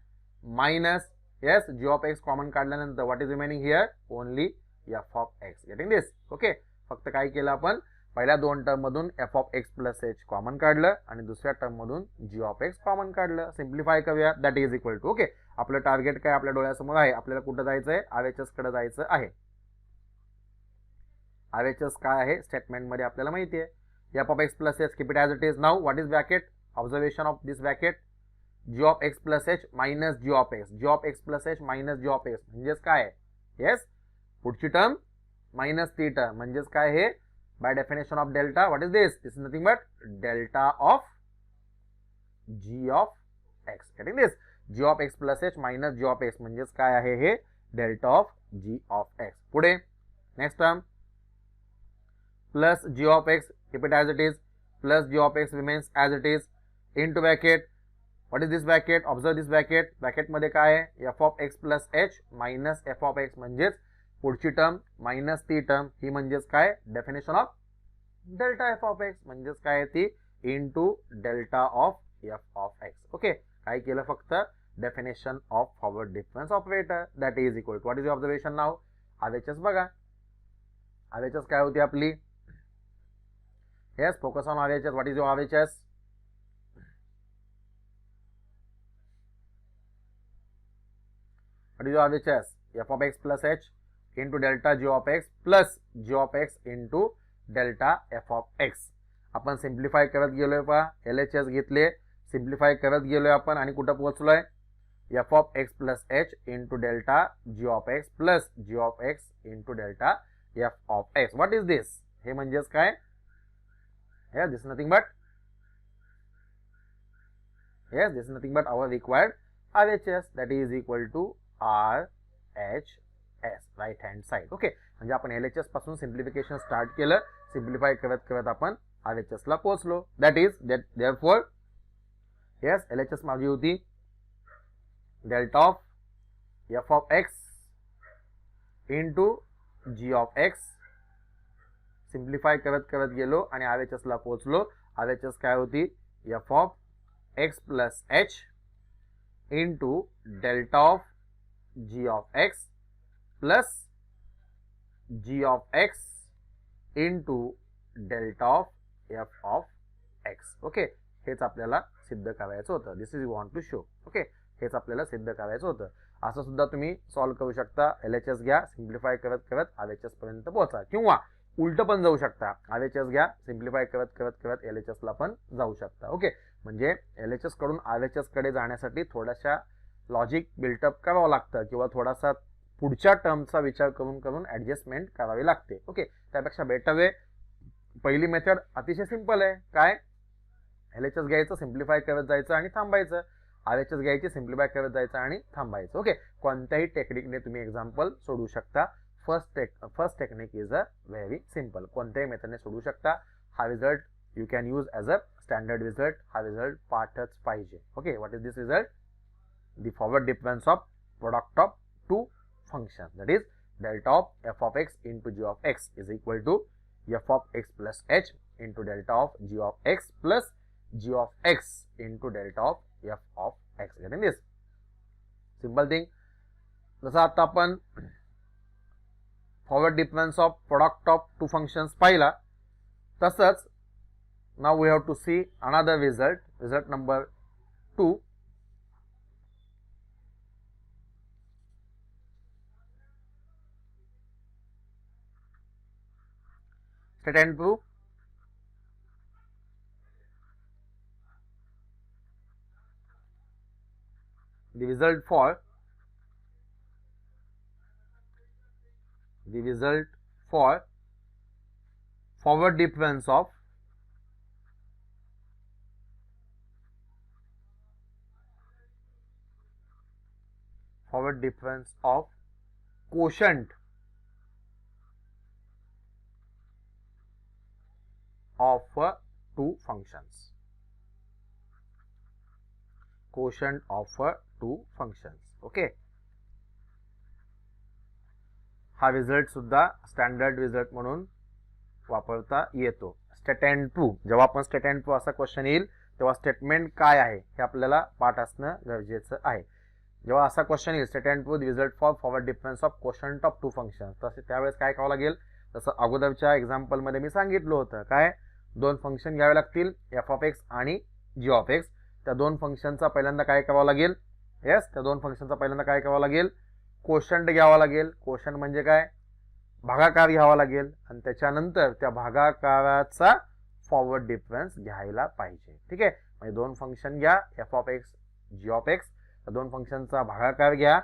minus. Yes, g of x common काढल्यानंतर what is remaining here only F of x. Getting this. Okay, फक्त काय केलं आपण, पहिल्या दोन टर्म मधून f of x plus h common काढलं आणि दुसऱ्या टर्म मधून जी ऑफ एक्स कॉमन काढलं. सिम्प्लिफाय करूया. That is equal to. Okay, आपलं टार्गेट काय आपल्या डोळ्यासमोर आहे, आपल्याला कुठं जायचं आहे, आरएचएस कडे जायचं आहे. आरएचएस काय आहे स्टेटमेंट मध्ये आपल्याला माहिती आहे. F of x plus h keep it as it is. Now what is bracket, observation of this bracket, g of x plus h minus g of x. G of x plus h minus g of x म्हणजेच काय आहे, येस पुढची टर्म मायनस ती टर्म म्हणजेच काय हे, by definition of delta what is this, this is nothing but delta of g of x. getting this, g of x plus h minus g of x म्हणजेच काय आहे हे delta of g of x. पुढे next term plus g of x keep it as it is plus g of x remains as it is into bracket. what is this bracket, observe this bracket. bracket मध्ये काय आहे, f of x plus h minus f of x म्हणजेच पुढची टर्म मायनस ती टर्म ही म्हणजेच काय, definition of delta f of x म्हणजेच काय ती into delta of F of x. Okay, काय केलं फक्त definition of forward difference operator that is equal to what is observation. Now RHS बघा, आरएचएस काय होती आपली, yes focus on RHS. What is your RHS, what is your RHS, f of x plus h into delta g of x plus g of x into delta f of x. आपण सिम्प्लिफाय करत गेलोय पहा, LHS घेतले, सिम्प्लिफाय करत गेलोय आपण आणि कुठं पोहोचलोय, f of x plus h into delta g of x plus g of x into delta f of x. what is this, हे म्हणजेच काय, yes this is nothing but, yes this is nothing but our required RHS that is equal to RHS right hand side. Okay, म्हणजे आपण LHS पासून सिम्प्लिफिकेशन स्टार्ट केलं, सिम्प्लिफाय करत करत आपण RHS ला पोहोचलो. That is that therefore yes LHS माझी होती delta of F of x into G of x. Simplify करत करत गेलो आणि RHS ला पोहोचलो. RHS काय होती, f of x plus H into delta of g of x plus G of x into delta of F of x. Okay, हेच आपल्याला सिद्ध करायचं होतं. This is want to show. Okay, हेच आपल्याला सिद्ध करायचं होतं. असं सुद्धा तुम्ही सॉल्व्ह करू शकता. LHS घ्या, सिम्प्लिफाय करत करत RHS पर्यंत पोहोचा, किंवा उलट पण जाऊ शकता. RHS घ्या, सिम्प्लिफाय करत करत करत LHS ला पण जाऊ शकता. ओके, म्हणजे LHS कडून RHS कडे जाण्यासाठी थोड्याशा लॉजिक बिल्टअप करावं लागतं किंवा थोडासा पुढच्या टर्मचा विचार करून करून ऍडजस्टमेंट करावी लागते. ओके, त्यापेक्षा बेटर वे पहिली मेथड अतिशय सिंपल आहे. काय, LHS घ्यायचं, सिम्प्लिफाय करत जायचं आणि थांबायचं. RHS घ्यायची, सिम्प्लिफाय करत जायचं आणि थांबायचं. ओके, कोणत्याही टेक्निकने तुम्ही एक्झाम्पल सोडवू शकता. First technique is a very simple, कोणत्याही मेथडने सोडवू शकता. हा result you can use as a standard result. हा रिझल्ट पाठच पाहिजे. Okay, what is this result, the forward difference of product of two functions, that is delta of f of x into g of x is equal to f of x plus h into delta of g of x plus g of x into delta of f of x. getting this, simple thing. जसं आता आपण forward difference of product of two functions पाहिला, तसंच now we have to see another result number 2. State and prove. The result for forward difference of difference of quotient of two functions. Quotient of two functions. Okay, हा रिझल्ट सुद्धा स्टँडर्ड रिझल्ट म्हणून वापरता येतो. स्टेटमेंट प्रूव्ह, जेव्हा आपण स्टेटमेंट प्रूव्ह असा क्वेश्चन येईल तेव्हा स्टेटमेंट काय आहे हे आपल्याला पाठ असणं गरजेचं आहे. जेव्हा असा क्वेश्चन येईल statement prove result for forward difference of quotient of two function, तसे त्यावेळेस काय करावं लागेल, जसं अगोदरच्या एक्झाम्पल मध्ये मी सांगितलं होतं, काय दोन फंक्शन घ्यावे लागतील एफ ऑफ एक्स आणि जी ऑफ एक्स. त्या दोन फंक्शनचा पहिल्यांदा काय करावं लागेल, त्या दोन फंक्शनचा पहिल्यांदा काय करावं लागेल, कोशंट घ्यावा लागेल. कोशंट म्हणजे काय, भागाकार घ्यावा लागेल आणि त्याच्यानंतर त्या भागाकाराचा फॉरवर्ड डिफरन्स घ्यायला पाहिजे. ठीक आहे, म्हणजे दोन फंक्शन घ्या f of x g of x, त्या दोन फंक्शनचा भागाकार घ्या,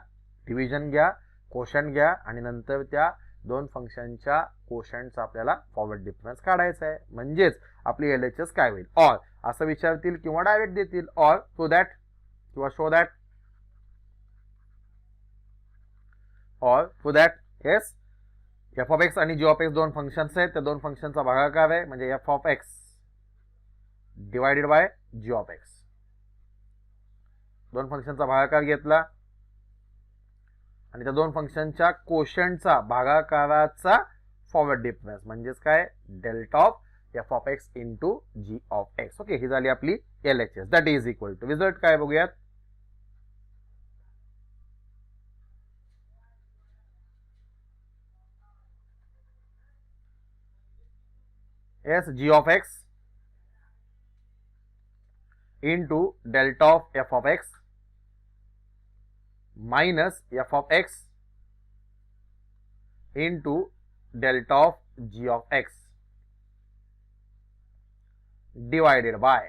डिव्हिजन घ्या, कोशंट घ्या आणि नंतर त्या दोन फंक्शनच्या कोशंटचा आपल्याला फॉरवर्ड डिफरन्स काढायचा आहे. म्हणजेच आपली LHS काय होईल, ऑर असं विचारतील किंवा डायरेक्ट देतील, ऑर टू दॅट किंवा show that, or to that. Yes, f of x आणि जी ऑफ एक्स दोन फंक्शन्स आहेत, त्या दोन फंक्शनचा भागाकार आहे म्हणजे F of x divided by g of x. दोन फंक्शनचा भागाकार घेतला आणि त्या दोन फंक्शनच्या कोशंटचा भागाकाराचा फॉरवर्ड डिफरन्स म्हणजेच काय, delta of F of x into G of x. Okay, ही झाली आपली LHS. That is equal to, result काय बघूयात, yes g of x into delta of f of x minus f of x into delta of g of x divided by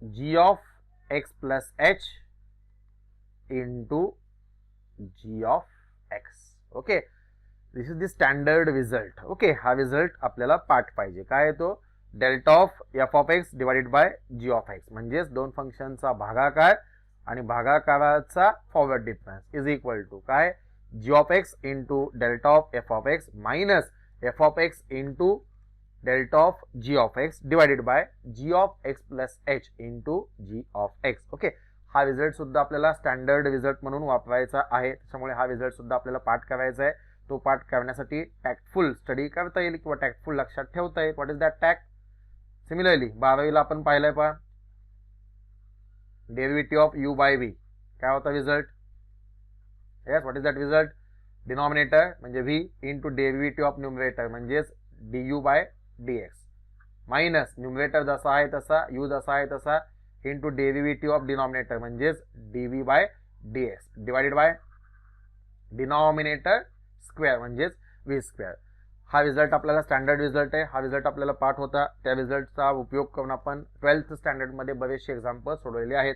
g of x plus h into g of x. Okay, this is the standard result. Okay, हा रिझल्ट आपल्याला पाठ पाहिजे. काय आहे तो, delta of F of x divided by g of x म्हणजेच दोन फंक्शनचा भागाकार आणि भागाकाराचा forward difference is equal to काय, g of x into delta of F of x minus f of x into delta of g of x divided by g of x plus H into G of x. Okay, हा रिझल्ट सुद्धा आपल्याला स्टँडर्ड रिझल्ट म्हणून वापरायचा आहे, त्याच्यामुळे हा रिझल्ट सुद्धा आपल्याला पाठ करायचा आहे. तो पाठ करण्यासाठी टॅक्टफुल स्टडी करता येईल किंवा टॅक्टफुल लक्षात ठेवता येईल. What is that tact, similarly 12वीला आपण पाहिलंय पहा, derivative of u by v काय होता result, yes what is that result, denominator म्हणजे v into derivative of numerator म्हणजेच du by dx minus numerator जसा आहे तसा, u जसा आहे तसा, इंटू डेरिव्हेटिव्ह ऑफ डिनॉमिनेटर म्हणजेच dv by dx divided by denominator square म्हणजेच v स्क्वेअर. हा रिझल्ट आपल्याला स्टँडर्ड रिझल्ट आहे. हा रिझल्ट आपल्याला पाठ होता, त्या रिझल्टचा उपयोग करून आपण 12th स्टँडर्ड मध्ये बरेचसे एक्झाम्पल सोडवलेले आहेत.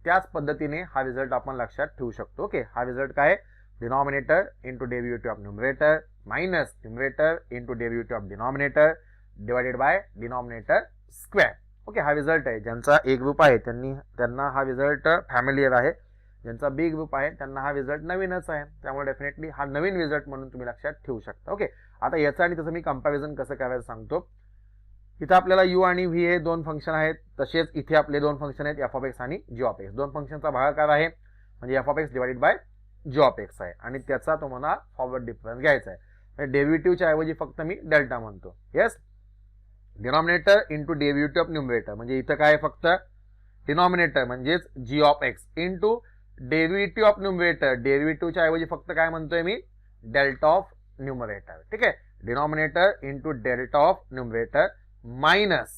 त्याच पद्धतीने हा रिझल्ट आपण लक्षात ठेवू शकतो. ओके, हा रिझल्ट काय, denominator into derivative of numerator minus numerator into derivative of denominator divided by denominator square. Okay, हा रिझल्ट आहे. ज्यांचा ए ग्रुप आहे त्यांना हा रिझल्ट फॅमिलियर आहे, ज्यांचा बी ग्रुप आहे त्यांना हा रिझल्ट नवीनच आहे, त्यामुळे डेफिनेटली हा नवीन रिझल्ट म्हणून तुम्ही लक्षात ठेवू शकता. ओके, आता याचं आणि त्याचं मी कंपॅरिझन कसं करायचं सांगतो. इथं आपल्याला u आणि v हे दोन फंक्शन आहेत, तसेच इथे आपले दोन फंक्शन आहेत एफ ऑफ एक्स आणि जी ऑफ एक्स. दोन फंक्शनचा भागाकार आहे म्हणजे F of x divided by g of x आहे आणि त्याचा तुम्हाला फॉरवर्ड डिफरन्स घ्यायचा आहे. म्हणजे डेरिव्हेटिव्हच्या ऐवजी फक्त मी डेल्टा म्हणतो. Yes, denominator into derivative of numerator म्हणजे इथं काय फक्त डिनॉमिनेटर म्हणजेच g of x into derivative of numerator, डेरिव्हेटिव्हच्या ऐवजी फक्त काय म्हणतोय मी, डेल्टा ऑफ न्यूमरेटर. ठीक आहे, denominator into delta of numerator minus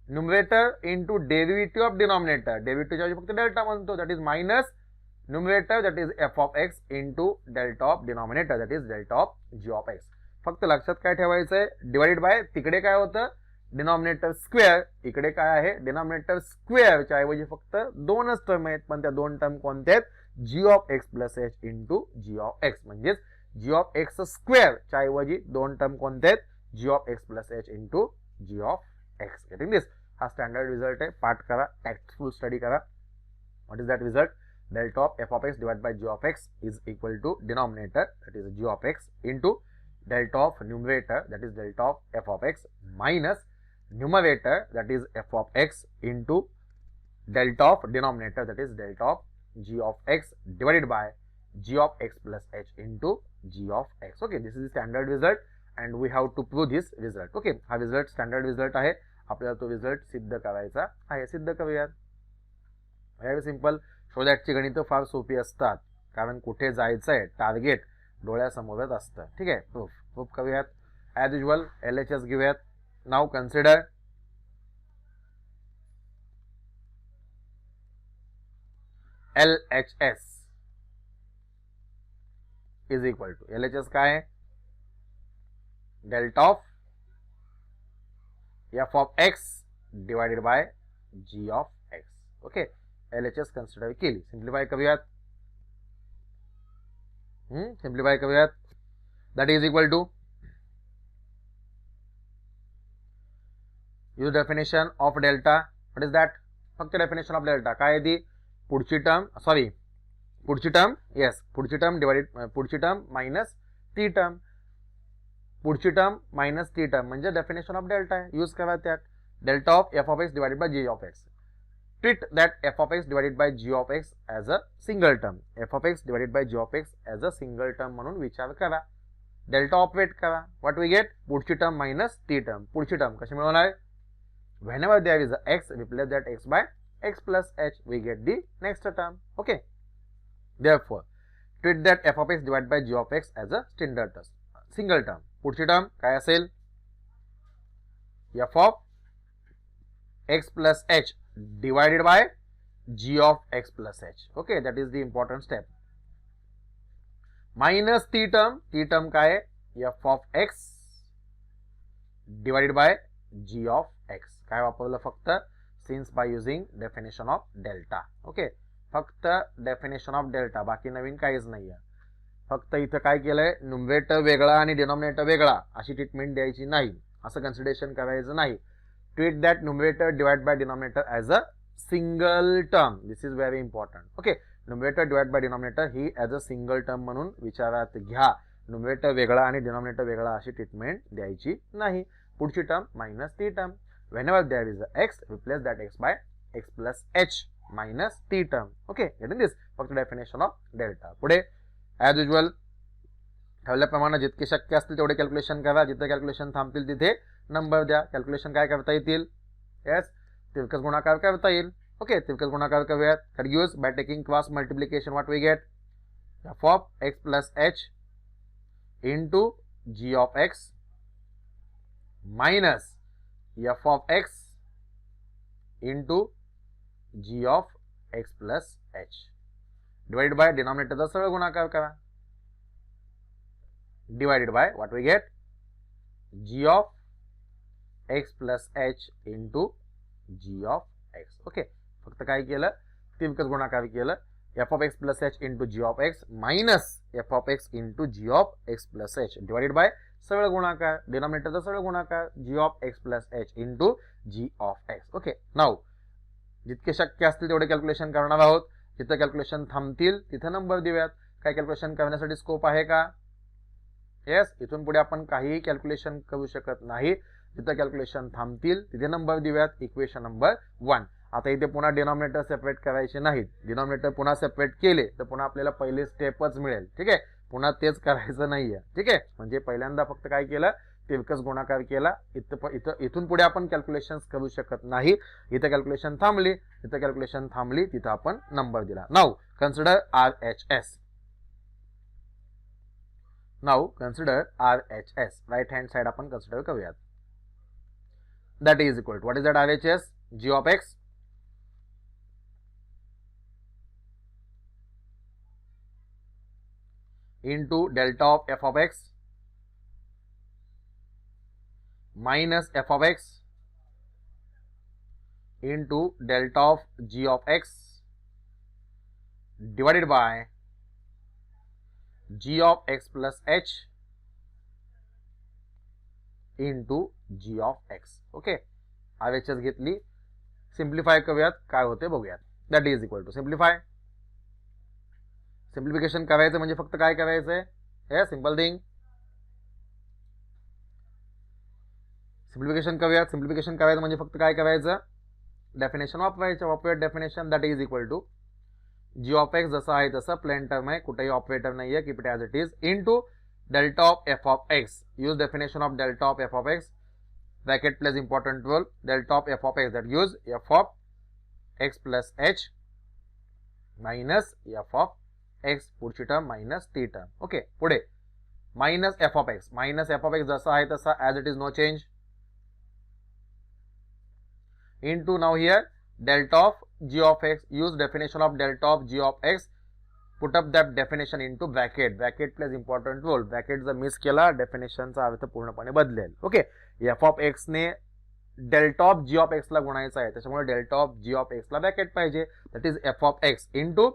numerator into derivative of denominator, डेरिव्हेटिव्हच्या ऐवजी फक्त डेल्टा म्हणतो, that is minus numerator that is f of x into delta of denominator that is delta of g of x. फक्त लक्षात काय ठेवायचं आहे, डिवाइडेड बाय तिकडे काय होतं डिनॉमिनेटर स्क्वेअर, इकडे काय आहे डिनॉमिनेटर स्क्वेअरच्या ऐवजी फक्त दोनच टर्म आहेत, पण त्या दोन टर्म कोणत्या आहेत, g of x plus H into G of x म्हणजेच जी ऑफ एक्स स्क्वेअरच्या ऐवजी दोन टर्म कोणत्या आहेत, g of x plus H into G of x. Getting this, हा स्टँडर्ड रिझल्ट आहे. पाठ करा, टॅक्टफुल स्टडी करा. What is that result? Delta of f of x divided by g of x is equal to denominator, that is g of x, into delta of numerator, that is delta of f of x, minus numerator, that is f of x, into delta of denominator, that is delta of g of x divided by g of x plus h into g of x. Okay, this is the standard result and we have to prove this result. Okay, हा result standard result आहे, आपल्याला तो result सिद्ध करायचा आहे. सिद्ध करूयात. Very simple. शो दॅटची गणितं फार सोपी असतात, कारण कुठे जायचं आहे टार्गेट डोळ्यासमोरच असतं. ठीक आहे, प्रूफ करूयात. ॲज युजल LHS घेऊयात. Now consider LHS is equal to, LHS काय आहे? Delta of f of x divided by g of x. Okay, LHS consider केली. सिंप्लिफाय करूयात. सिंप्लिफाय करूयात. That is equal to, use definition of delta. What is that? फक्त डेफिनेशन ऑफ डेल्टा काय आहे ती? पुढची टर्म, सॉरी पुढची टर्म, येस पुढची टर्म डिवाइडेड, पुढची टर्म मायनस ती टर्म, पुढची टर्म मायनस ती टर्म म्हणजे डेफिनेशन ऑफ डेल्टा आहे. यूज करा त्यात. Delta of f of x divided by g of x. Treat that f of x divided by g of x as a single term. f of x divided by g of x as a single term म्हणून विचार करा. डेल्टा ऑपरेट करा. What we get? पुढची टर्म मायनस ती टर्म. पुढची टर्म कशी मिळवणार? whenever there is a x, replace that x by x plus h, we get the next term. Okay, therefore treat that f of x divided by g of x as a standard term, single term. पुढची टर्म काय असेल? f of x plus h divided by g of x plus h. Okay, that is the important step. Minus ती टर्म काय आहे? f of x divided by g of x. काय वापरलं? फक्त since by using definition of delta. Okay, फक्त डेफिनेशन ऑफ डेल्टा, बाकी नवीन काहीच नाही आहे. फक्त इथं काय केलंय? न्यूमरेटर वेगळा आणि डिनॉमिनेटर वेगळा अशी ट्रीटमेंट द्यायची नाही, असं कन्सिडरेशन करायचं नाही. Treat that numerator divide by denominator as a single term. This is very important. Okay, numerator divide by denominator he as a single term म्हणून विचारात घ्या. न्यूमरेटर वेगळा आणि डिनॉमिनेटर वेगळा अशी ट्रीटमेंट द्यायची नाही. पुढची टर्म मायनस ती term. whenever there is a x, replace that x by x plus h minus t term. Okay, getting this? फक्त डेफिनेशन ऑफ डेल्टा. पुढे ॲज युजल ठेवल्याप्रमाणे जितके शक्य असतील तेवढे कॅल्क्युलेशन करा. जिथे कॅल्क्युलेशन थांबतील तिथे नंबर द्या. कॅल्क्युलेशन काय करता येतील? येस, तिरकस गुणाकार करता येईल. ओके, तिरकस गुणाकार करूयात. Use by taking cross multiplication. What we get? f of x plus h into g of x minus f of x into g of x plus h divided by denominator सरळ गुणाकार करा. divided by what we get? g of x plus h into g of x. Okay, फक्त काय केलं? तिरकस गुणाकार केलं. f of x plus h into g of x minus f of x into g of x plus h divided by सरळ गुणाकार, डिनॉमिनेटरचा सरळ गुणाकार, g of x plus h into g of x. Okay, now जितके शक्य असतील तेवढे कॅल्क्युलेशन करणार आहोत. जिथे कॅल्क्युलेशन थांबतील तिथे नंबर देऊयात. काय कॅल्क्युलेशन करण्यासाठी स्कोप आहे का? येस, इथून पुढे आपण काहीही कॅल्क्युलेशन करू शकत नाही. जिथे कॅल्क्युलेशन थांबतील तिथे नंबर देऊयात. Equation number 1. आता इथे पुन्हा डिनॉमिनेटर सेपरेट करायचे नाहीत. डिनॉमिनेटर पुन्हा सेपरेट केले तर पुन्हा आपल्याला पहिले स्टेपच मिळेल. ठीक आहे, पुन्हा तेच करायचं नाहीये. ठीक आहे, म्हणजे पहिल्यांदा फक्त काय केलं? तिरकस गुणाकार केला. इथून पुढे आपण कॅल्क्युलेशन्स करू शकत नाही. इथे कॅल्क्युलेशन थांबली, इथे कॅल्क्युलेशन थांबली, तिथं आपण नंबर दिला. Now consider RHS. Now consider RHS. Right hand side आपण कन्सिडर करूयात. That is equal to, what is that? RHS g of x into delta of f of x minus f of x into delta of g of x divided by g of x plus h into g of x. Okay, RHS घेतली. सिंप्लिफाय करूयात, काय होते बघूयात. That is equal to simplify. Simplification करायचं म्हणजे फक्त काय करायचंय, हे सिंपल थिंग. सिम्प्लिफिकेशन करूयात. सिम्प्लिफिकेशन करायचं म्हणजे फक्त काय करायचं, डेफिनेशन वापरूयात definition that is equal to g of x जसं आहे तसं, प्लेन टर्म आहे, कुठेही ऑपरेटर नाही आहे, keep it as it is, into delta of F of x. Use definition of delta of F of x, bracket plays important role, delta of F of x that use f of x plus h minus f of x, पुढची टर्म मायनस टी टर्म. ओके, पुढे minus f of x. Minus f of x जसा आहे तसा as it is, no change, into now here delta of g of x. Use definition of delta of g of x, put up that definition into bracket. Bracket plays important role. Bracket जर मिस केला definition चा अर्थ पूर्णपणे बदलेल. ओके, f of x ने delta of g of x ला गुणायचा आहे, त्याच्यामुळे delta of g of x ला ब्रॅकेट पाहिजे, that is f of x into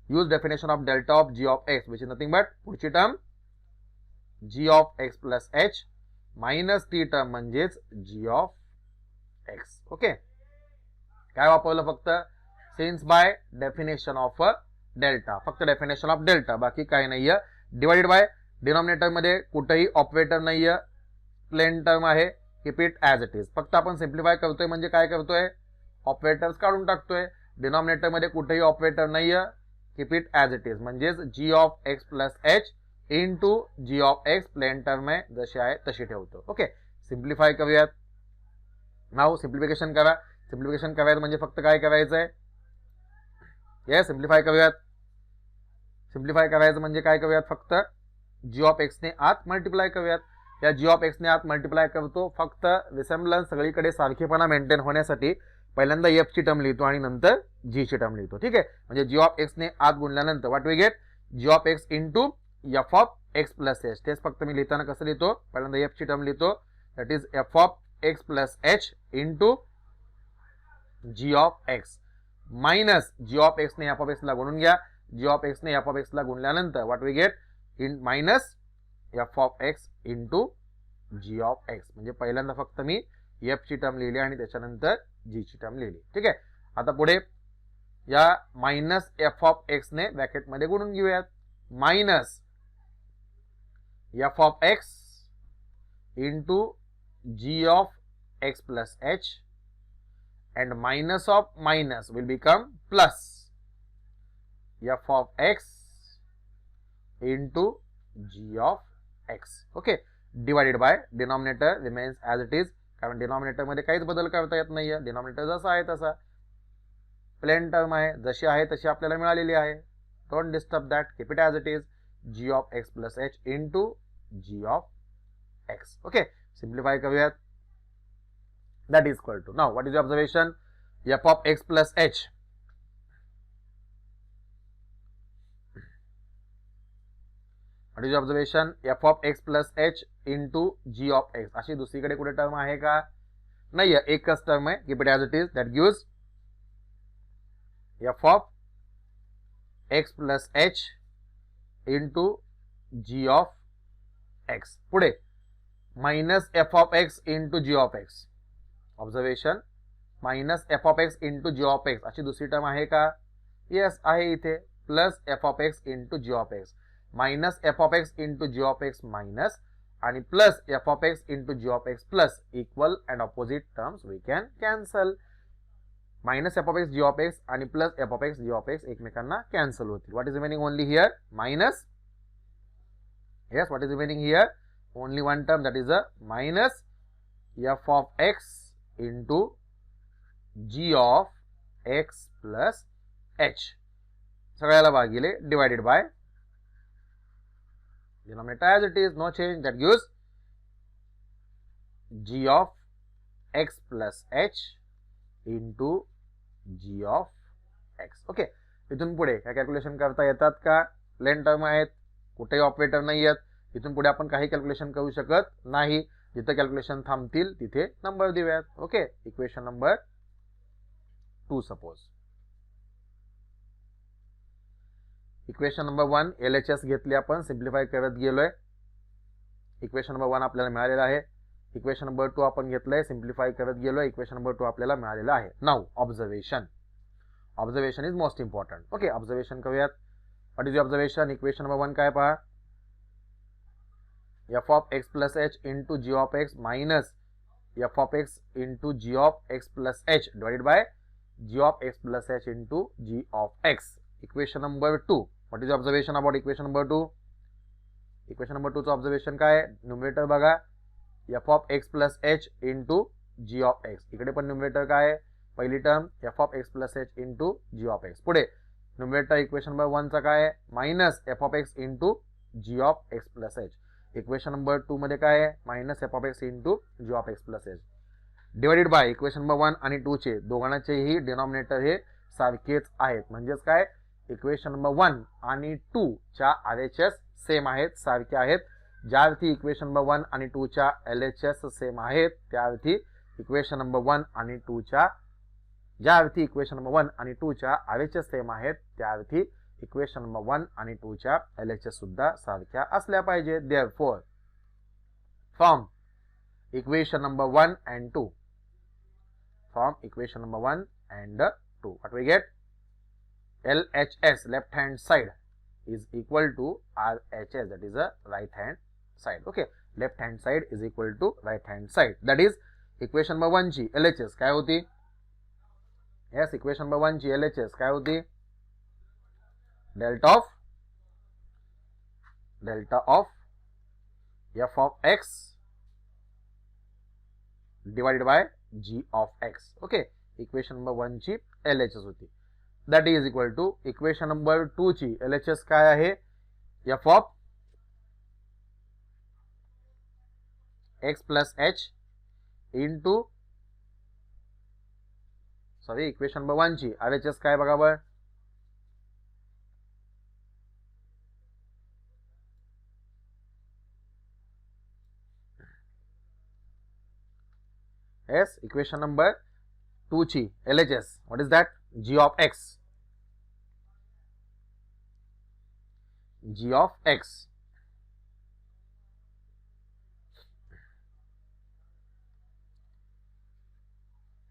use definition of delta of g of x which is nothing but पुढची term g of x plus h minus t term म्हणजेच g of x. ओके, काय वापरलं, फक्त since by definition of delta, फक्त डेफिनेशन ऑफ डेल्टा, बाकी काही नाहीये. डिवाइडेड बाय डिनॉमिनेटर मध्ये कुठेही ऑपरेटर नाहीये, प्लेन टर्म आहे, keep it as it is. फक्त आपण सिम्प्लिफाय करतोय म्हणजे काय करतोय, ऑपरेटर्स काढून टाकतोय. डिनॉमिनेटर मध्ये कुठेही ऑपरेटर नाहीये, keep it as it is, म्हणजेच g of x plus H into G of x, plain term आहे, जशी आहे तशी ठेवतो. ओके, सिम्प्लिफाय करूयात. नाव सिम्प्लिफिकेशन करा. सिम्प्लिफिकेशन करायचं म्हणजे फक्त काय करायचंय, ये सिम्प्लिफाय करूयात. सिम्प्लिफाय करायचं म्हणजे काय करूयात, फक्त जी ऑफ एक्स ने आत मल्टिप्लाय करूयात. या जी ऑफ एक्स ने आत मल्टिप्लाय करतो, फक्त रिसेम्बलन्स सगळीकडे सारखेपणा मेंटेन होण्यासाठी पहिल्यांदा एफ ची टर्म लिहितो आणि नंतर जी ची टर्म लिहितो. ठीक आहे, म्हणजे जी ऑफ एक्स ने आत गुणल्यानंतर what we get, g of x into f of x plus h. तेच फक्त मी लिहिताना कसं लिहितो, पहिल्यांदा एफ ची टर्म लिहितो, that is f of x plus H into G of x minus g of x ने एफ ऑफ एक्स ला गुणून घ्या. जी ऑफ एक्स ने एफ ऑफ एक्स ला गुणल्यानंतर what we get, in minus f of x into G of x. म्हणजे पहिल्यांदा फक्त मी एफ ची टर्म लिहिली आणि त्याच्यानंतर जी ची टर्म लिहिली. ठीक आहे, आता पुढे या मायनस एफ ऑफ एक्स ने ब्रॅकेट मध्ये गुणून घेऊयात. Minus f of x into G of x plus h and minus of minus will become plus f of x into g of x. Okay, divided by denominator remains as it is, कारण डिनॉमिनेटर मध्ये काहीच बदल करता येत नाहीये, डिनॉमिनेटर जसा आहे तसा, प्लेन टर्म आहे, जशी आहे तशी आपल्याला मिळालेली आहे. Don't disturb that, keep it as it is, g of x plus H into G of x. Okay, simplify करूयात. That is equal to, now what is your observation, f of x plus h. What is your observation, f of x plus h into g of x. अशी दुसरीकडे कुठे टर्म आहे का, नाही आहे, एकच टर्म आहे, keep it as it is, that gives f of x plus h into g of x. पुढे मायनस f of x into g of x. Observation, minus f of x into G of x अशी दुसरी टर्म आहे का, येस आहे इथे, plus f of x into G of x, minus f of x into G of x minus आणि plus f of x into G of x plus, equal and opposite terms we can cancel. Minus f of x g of x आणि plus f of x g of x एकमेकांना कॅन्सल होतील. What is remaining only here, minus, yes, what is remaining here, only one term, that is a minus f of x into g of x plus h, सगळ्याला भागिले divided by denominator as it is, no change, that gives g of x plus h into g of x. Okay, इथून पुढे काय कॅल्क्युलेशन करता येतात का, प्लेन टर्म आहेत, कुठेही ऑपरेटर नाही आहेत, इथून पुढे आपण काही कॅल्क्युलेशन करू शकत नाही. जिथे कॅल्क्युलेशन थांबतील तिथे नंबर देऊयात. Okay, equation number 2 suppose. Equation number 1 LHS घेतली, आपण सिम्प्लिफाय करत गेलोय. इक्वेशन नंबर 1 आपल्याला मिळालेला आहे. इक्वेशन नंबर 2 आपण घेतलंय, सिम्प्लिफाय करत गेलोय. इक्वेशन नंबर 2 आपल्याला मिळालेला आहे. Now observation, observation is most important. Okay, observation करूयात. What is observation? Equation number 1 काय पहा, f of x plus H into G of x minus f of x into G of x plus h divided by g of x plus H into G of x. Equation number 2. What is observation about equation number 2? Equation number 2 चं ऑब्झर्वेशन काय आहे? न्यूमरेटर बघा, F of x plus H into G of x. इकडे पण न्यूमरेटर काय आहे? पहिली term f of x plus H into G of x. पुढे न्यूमरेटर इक्वेशन नंबर 1 चा काय आहे? Minus f of x into G of x plus h. Equation number 2 मध्ये काय आहे? Minus f of x into G of x plus h divided by equation number 1 आणि 2 चे दोघांचेही डिनॉमिनेटर हे सारखेच आहेत. म्हणजेच काय, इक्वेशन नंबर 1 आणि 2 च्या RHS सेम आहेत, सारखे आहेत. ज्या अर्थी इक्वेशन नंबर 1 आणि 2 च्या LHS सेम आहेत, त्या अर्थी इक्वेशन नंबर 1 आणि 2 च्या ज्या अर्थी इक्वेशन नंबर 1 आणि 2 च्या RHS सेम आहेत, त्या अर्थी इक्वेशन नंबर 1 आणि 2 च्या LHS सुद्धा सारख्या असल्या पाहिजे. Therefore from equation number 1 and 2, from equation number 1 and 2, what we get? LHS, left hand side, is equal to RHS, that is a right hand side. Okay, left hand side is equal to right hand side. That is equation number 1 ची LHS काय होती? Yes, equation number 1 ची LHS काय होती? delta of f of x divided by g of x. Okay, equation number 1 ची LHS होती. That is equal to equation number 2 ची LHS काय आहे? f of x plus h into sorry equation number 1 ची RHS काय बघा बरं? Yes, equation number 2 ची LHS. What is that? G of x. G of x.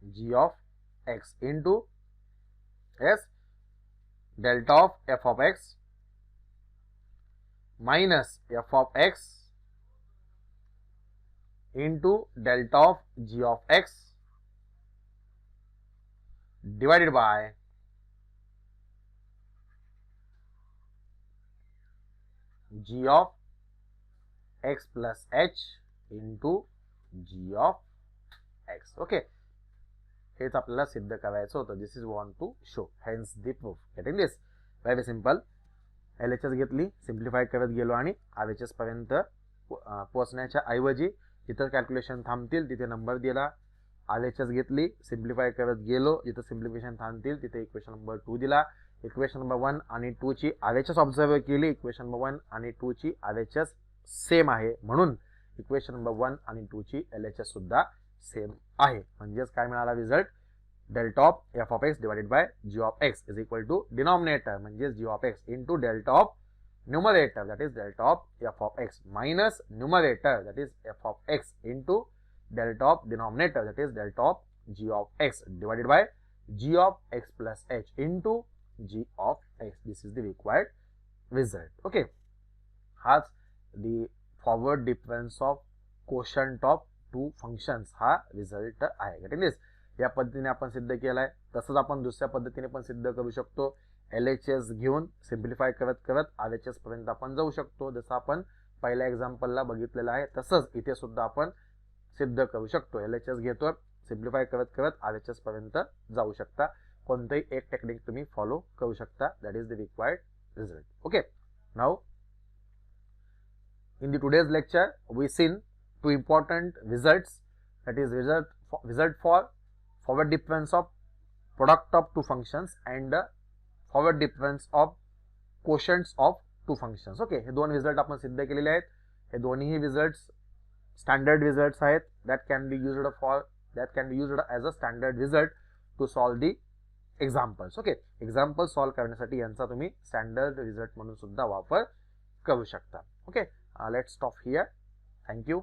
G of x into, yes, delta of f of x minus f of x into delta of g of x divided by g of x plus h into g of x. Okay, हेच आपल्याला सिद्ध करायचं होतं. This is want to show, hence the proof. Getting this? Very simple. LHS घेतली, सिम्प्लिफाय करत गेलो आणि RHS पर्यंत पोहोचण्याच्या ऐवजी जिथं कॅल्क्युलेशन थांबतील तिथे नंबर दिला. RHS घेतली, सिम्प्लिफाय करत गेलो, जिथं सिम्प्लिफिकेशन थांबतील तिथे इक्वेशन नंबर 2 दिला. इक्वेशन नंबर 1 आणि 2 ची RHS ऑब्झर्व केली. इक्वेशन नंबर 1 आणि 2 ची RHS सेम आहे, म्हणून इक्वेशन नंबर 1 आणि 2 ची LHS सुद्धा सेम आहे. म्हणजेच काय मिळाला result? Delta of f of x divided by g of x is equal to denominator म्हणजेच g of x into delta of numerator, that is delta of f of x, minus numerator, that is f of x, into delta of denominator, that is delta of g of x, divided by g of x plus h into g of x. This is the required result. Okay, has the forward difference of quotient of two functions हा result आहे. Getting this? या पद्धतीने आपण सिद्ध केलाय. तसंच आपण दुसऱ्या पद्धतीने पण सिद्ध करू शकतो. LHS घेऊन सिम्प्लिफाय करत करत RHS पर्यंत आपण जाऊ शकतो. जसं आपण पहिल्या एक्झाम्पलला बघितलेलं आहे तसंच इथे सुद्धा आपण सिद्ध करू शकतो. LHS घेतो, सिम्प्लिफाय करत करत RHS पर्यंत जाऊ शकता. कोणतेही एक टेक्निक तुम्ही फॉलो करू शकता. That is the required result. Okay, now in the today's lecture we seen two important results, that is result for forward difference of product of two functions and forward difference of quotients of two functions. Okay, हे दोन रिझल्ट आपण सिद्ध केलेले आहेत. हे दोन्ही रिझल्ट्स स्टँडर्ड रिझल्ट्स आहेत. that can be used as a standard result to solve the examples. Okay, example solve करण्यासाठी यांचा तुम्ही स्टँडर्ड रिझल्ट म्हणून सुद्धा वापर करू शकता. Okay, let's stop here. Thank you.